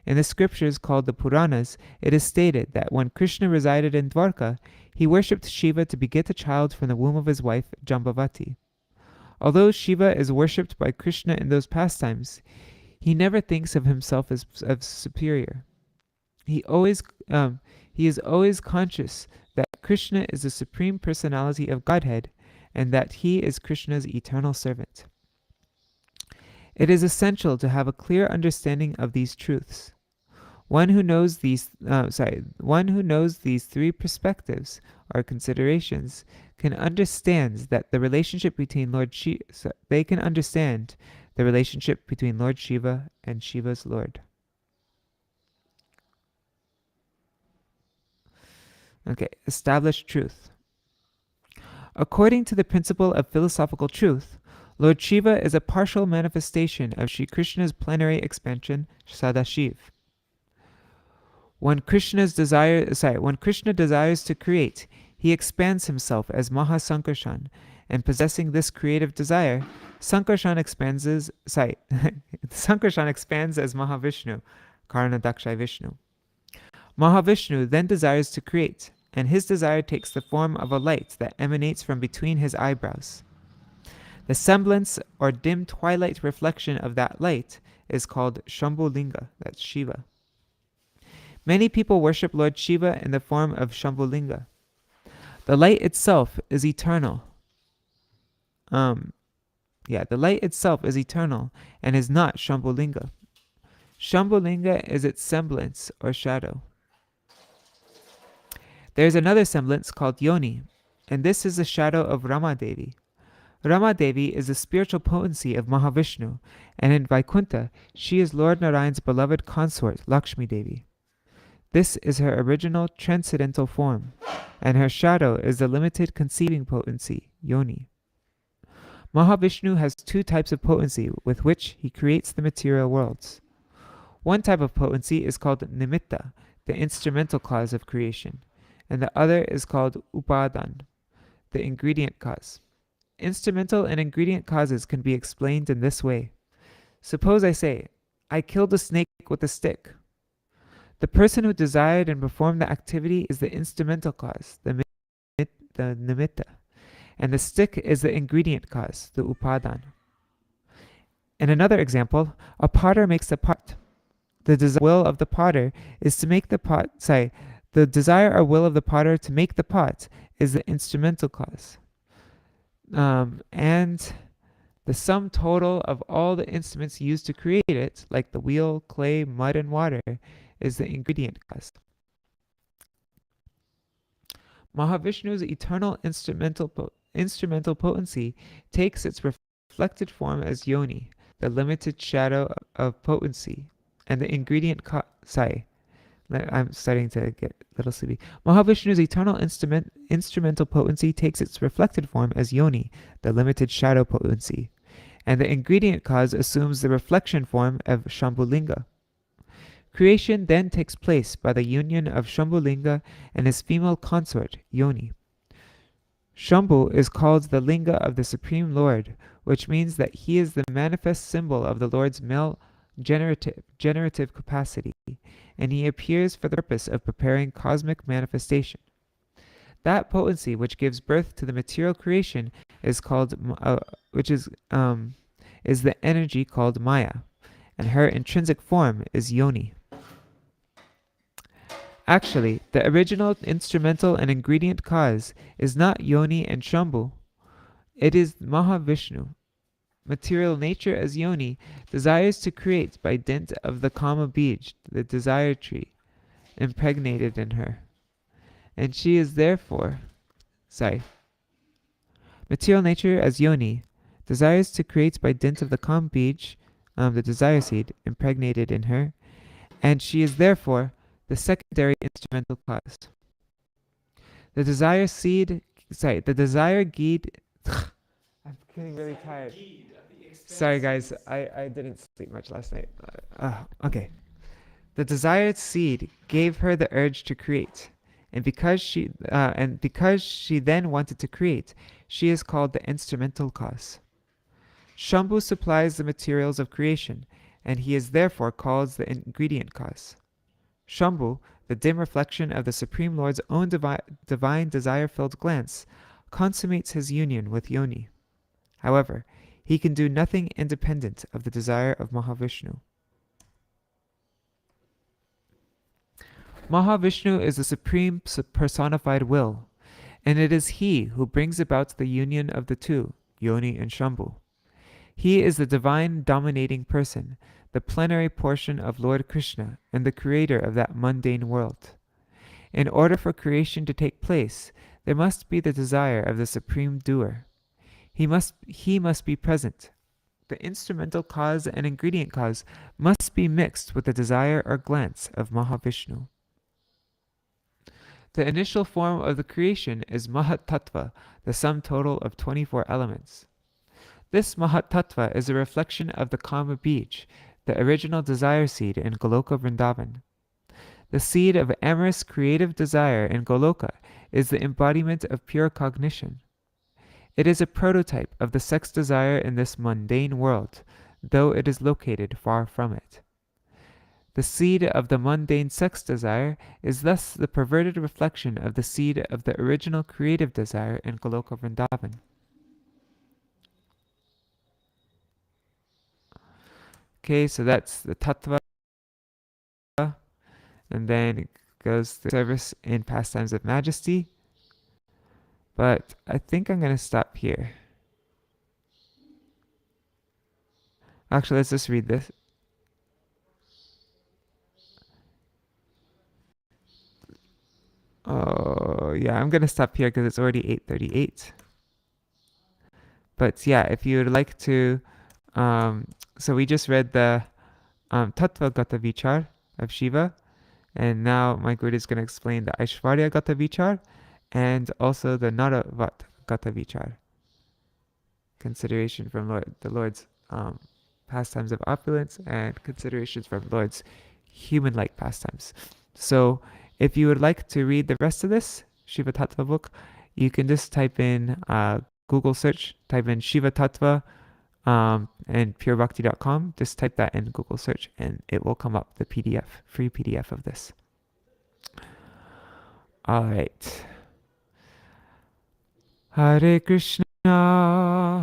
In the scriptures called the Puranas, it is stated that when Krishna resided in Dwarka, he worshipped Shiva to beget a child from the womb of his wife, Jambavati. Although Shiva is worshipped by Krishna in those pastimes, he never thinks of himself as superior. He is always conscious that Krishna is the Supreme Personality of Godhead and that he is Krishna's eternal servant. It is essential to have a clear understanding of these truths. One who knows these three perspectives or considerations can understand that the relationship between Lord Shiva and Shiva's Lord. Okay, established truth. According to the principle of philosophical truth, Lord Shiva is a partial manifestation of Sri Krishna's plenary expansion, Sadashiv. When Krishna desires to create, he expands himself as Mahasankarshan, and possessing this creative desire, Sankarshan expands as Mahavishnu, Karanadakshay Vishnu. Mahavishnu then desires to create, and his desire takes the form of a light that emanates from between his eyebrows. The semblance or dim twilight reflection of that light is called Shambhulinga, that's Shiva. Many people worship Lord Shiva in the form of Shambhulinga. The light itself is eternal. The light itself is eternal and is not Shambhulinga. Shambhulinga is its semblance or shadow. There is another semblance called Yoni, and this is the shadow of Ramadevi. Ramadevi is the spiritual potency of Mahavishnu, and in Vaikuntha, she is Lord Narayan's beloved consort, Lakshmi Devi. This is her original transcendental form, and her shadow is the limited conceiving potency, Yoni. Mahavishnu has two types of potency with which he creates the material worlds. One type of potency is called Nimitta, the instrumental cause of creation, and the other is called Upadan, the ingredient cause. Instrumental and ingredient causes can be explained in this way. Suppose I say, I killed a snake with a stick. The person who desired and performed the activity is the instrumental cause, the nimitta, and the stick is the ingredient cause, the upadan. In another example, a potter makes a pot. The will of the potter is to make the pot, the desire or will of the potter to make the pot is the instrumental cause. And the sum total of all the instruments used to create it, like the wheel, clay, mud, and water, is the ingredient cause. Mahavishnu's eternal instrumental potency takes its reflected form as Yoni, the limited shadow of potency, and the ingredient I'm starting to get a little sleepy. Mahavishnu's eternal instrumental potency takes its reflected form as Yoni, the limited shadow potency, and the ingredient cause assumes the reflection form of Shambhulinga. Creation then takes place by the union of Shambhulinga and his female consort, Yoni. Shambhu is called the Linga of the Supreme Lord, which means that he is the manifest symbol of the Lord's male generative capacity, and he appears for the purpose of preparing cosmic manifestation. That potency which gives birth to the material creation is called, is the energy called Maya, and her intrinsic form is Yoni. Actually, the original instrumental and ingredient cause is not Yoni and Shambhu. It is Mahavishnu. Material nature as Yoni desires to create by dint of the Kama Bij, the desire tree, impregnated in her. And she is therefore, material nature as Yoni desires to create by dint of the Kama Bij, the desire seed, impregnated in her, and she is therefore the secondary instrumental cause. The desire geed. I'm getting really tired. Sorry guys, I didn't sleep much last night. Okay. The desired seed gave her the urge to create, and because she then wanted to create, she is called the instrumental cause. Shambhu supplies the materials of creation, and he is therefore called the ingredient cause. Shambhu, the dim reflection of the Supreme Lord's own divine desire-filled glance, consummates his union with Yoni. However, he can do nothing independent of the desire of Mahavishnu. Mahavishnu is the supreme personified will, and it is he who brings about the union of the two, Yoni and Shambhu. He is the divine dominating person, the plenary portion of Lord Krishna, and the creator of that mundane world. In order for creation to take place, there must be the desire of the supreme doer. He must be present. The instrumental cause and ingredient cause must be mixed with the desire or glance of Mahavishnu. The initial form of the creation is Mahāt-tattva, the sum total of 24 elements. This Mahāt-tattva is a reflection of the Kama Bij, the original desire seed in Goloka Vrindavan. The seed of amorous creative desire in Goloka is the embodiment of pure cognition. It is a prototype of the sex desire in this mundane world, though it is located far from it. The seed of the mundane sex desire is thus the perverted reflection of the seed of the original creative desire in Goloka Vrindavan. Okay, so that's the tattva, and then it goes to service in pastimes of majesty. But I think I'm going to stop here. Actually, let's just read this. Oh, yeah, I'm going to stop here because it's already 8:38. But yeah, if you would like to, so we just read the Tattva Gata Vichar of Shiva, and now my Guru is going to explain the Aishvarya Gata Vichar and also the Naravat Gata Vichar. Consideration from the Lord's pastimes of opulence and considerations from Lord's human-like pastimes. So if you would like to read the rest of this Śiva-tattva book, you can just type in Google search, type in Śiva-tattva and purebhakti.com. Just type that in Google search and it will come up, the PDF, free PDF of this. All right. Hare Krishna,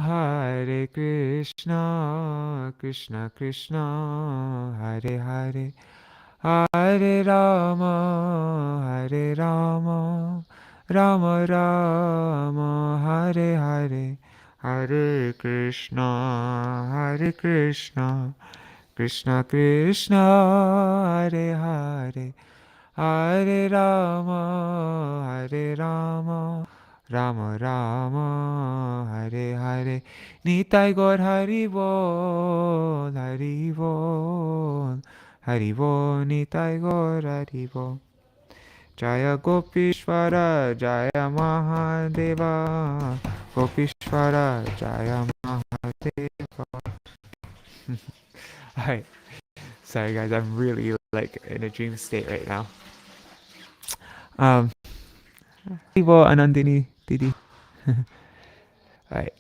Hare Krishna, Krishna Krishna, Hare Hare, Hare Rama, Hare Rama, Rama Rama, Hare Hare, Hare Krishna, Hare Krishna, Krishna Krishna, Hare Hare, Hare Rama, Hare Rama, Rama Rama, Hare Hare. Nitai Gaur Hari Bol, Hari Bol, Hari Bol, Nitai Gaur Hari Bol. Jaya Gopishvara, Jaya Mahadeva, Gopishvara, Jaya Mahadeva. Alright, sorry guys, I'm really like in a dream state right now. Haribo Anandini Didi. Alright.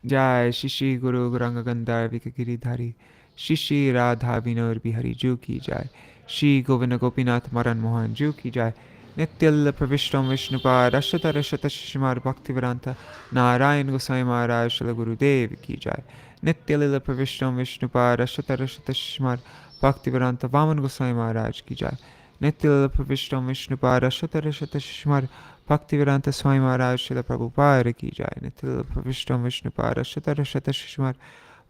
Jai Shishi Guru Guranga Gandhar Vikagiri Dhari Shishi Radha Vinod Bihari Ju Ki Jai Shri Govinda Gopinath Maran Mohan Ju Ki Jai Nityal Pravishtam Vishnupad Ashata Rashata Shishimar Bhaktivedānta Nārāyaṇa Gosvāmī Mahārāja Śrīla Gurudev Ki Jai Nityal Pravishtam Vishnupad Ashata Rashata Shishimar Bhaktivedānta Vaman Gosvāmī Mahārāja Ki Jai Nityal Pravishtam Vishnupad Ashata Rashata Shishimar Bhaktivedānta Swami Mahārāja Śrīla Prabhupada Ki Jai Nityal Pravishtam Vishnupad Ashata Rashata Shishimar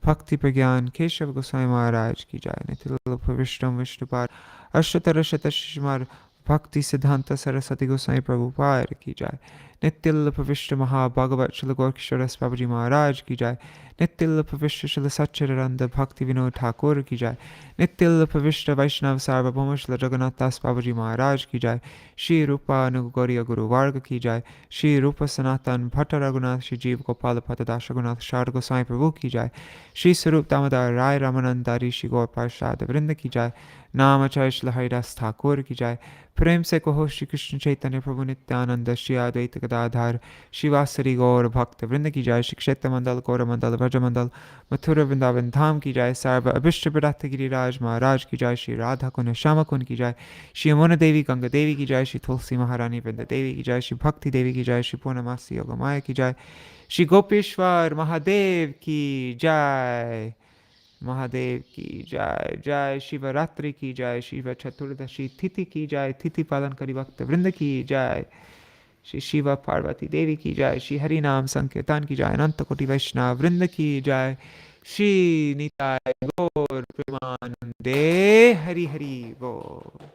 Bhakti Pragyan Keshav Gosvāmī Mahārāja Ki Jai Nityal Pravishtam Vishnupad Ashata Rashata Shishimar Bhakti Siddhanta Saraswati Goswami Prabhupada Ki Jai Nityalla Pavishta Maha Bhagavat Srila Gorkisharas Babaji Maharaj ki jai. Nityalla Pavishta Srila Satchidananda Bhakti Vinod Thakur ki jai. Nityalla Pavishta Vaishnav Sarvabhauma Srila Jagannath Das Babaji Maharaj ki jai. Shri Rupa Nugoriya Guru Varga ki jai. Shri Rupa Sanatan Bhatta Raghunath Shri Jeev Gopala Patadash Raghunath Shar Goswami Prabhu ki jai. Shri Sarup Damodar Rai Ramanandari Shri Gaur Parshad Vrinda ki jai. Namacharya Srila Haridas Thakur ki jai. प्रेम से कहो श्री कृष्ण चैतन्य प्रभु नित्यानंद श्री अद्वैत गदाधर शिवासरी गौर भक्त वृंद की जय। श्री क्षेत्र मंडल गौर मंडल व्रज मंडल मथुरा वृंदावन धाम की जय। सर्व अभिष्ट प्रदाथ गिरिराज महाराज की जय। श्री राधा कुंड श्याम कुंड की जय। श्री यमुना देवी गंगा देवी की जय। श्री तुलसी महारानी वृंद देवी की जय। श्री भक्ति देवी की जय। श्री पूर्णमासी योग माया की जय। श्री गोपेश्वर महादेव की जय। महादेव की जय। जय शिवरात्रि की जय। शिव चतुर्दशी तिथि की जय। तिथि पालन करी भक्त वृंद की जय। श्री शिव पार्वती देवी की जय। श्री हरि नाम संकीर्तन की जय। अनंत कोटि वैष्णव वृंद की जय। श्री निताय गौर प्रेमानंदे हरि हरि बोल।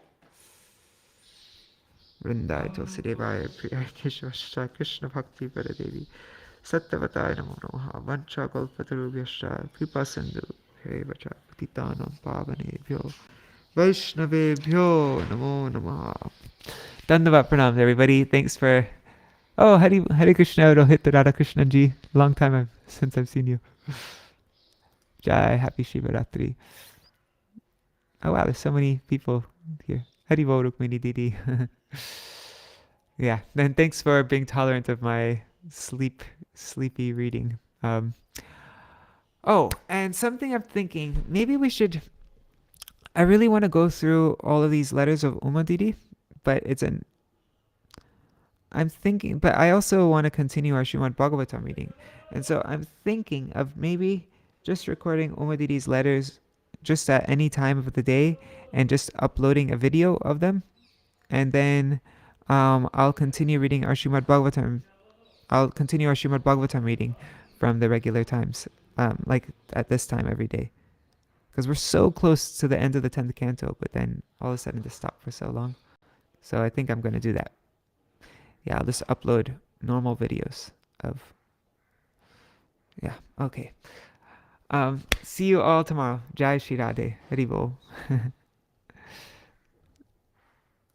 वृंदाय तुलसी देवाय प्रिय केशव कृष्ण भक्ति पर देवी सत्यवताय नमो नमः। वंशा कल्पतरुभ्यश्च कृपा सिंधु हे वचा पतितानां पावनेभ्यो वैष्णवेभ्यो नमो नमः। Dandavad pranam everybody. Thanks for Hare Krishna Rohit Radha Krishna ji. Long time since I've seen you. Jai, happy Shivaratri. Oh wow, there's so many people here. Hari Bol Rukmini Didi. Yeah, then thanks for being tolerant of my sleepy reading. And something I'm thinking, maybe we should, I really want to go through all of these letters of Uma Didi, but I'm thinking, but I also want to continue our Śrīmad Bhagavatam reading. And so I'm thinking of maybe just recording Uma Didi's letters just at any time of the day and just uploading a video of them. And then I'll continue reading our Śrīmad Bhagavatam. I'll continue our Śrīmad Bhagavatam reading from the regular times, like at this time every day. Because we're so close to the end of the 10th canto, but then all of a sudden just stopped for so long. So I think I'm going to do that. Yeah, I'll just upload normal videos of... Yeah, okay. See you all tomorrow. Jai Shri Radhe. Hari Bol.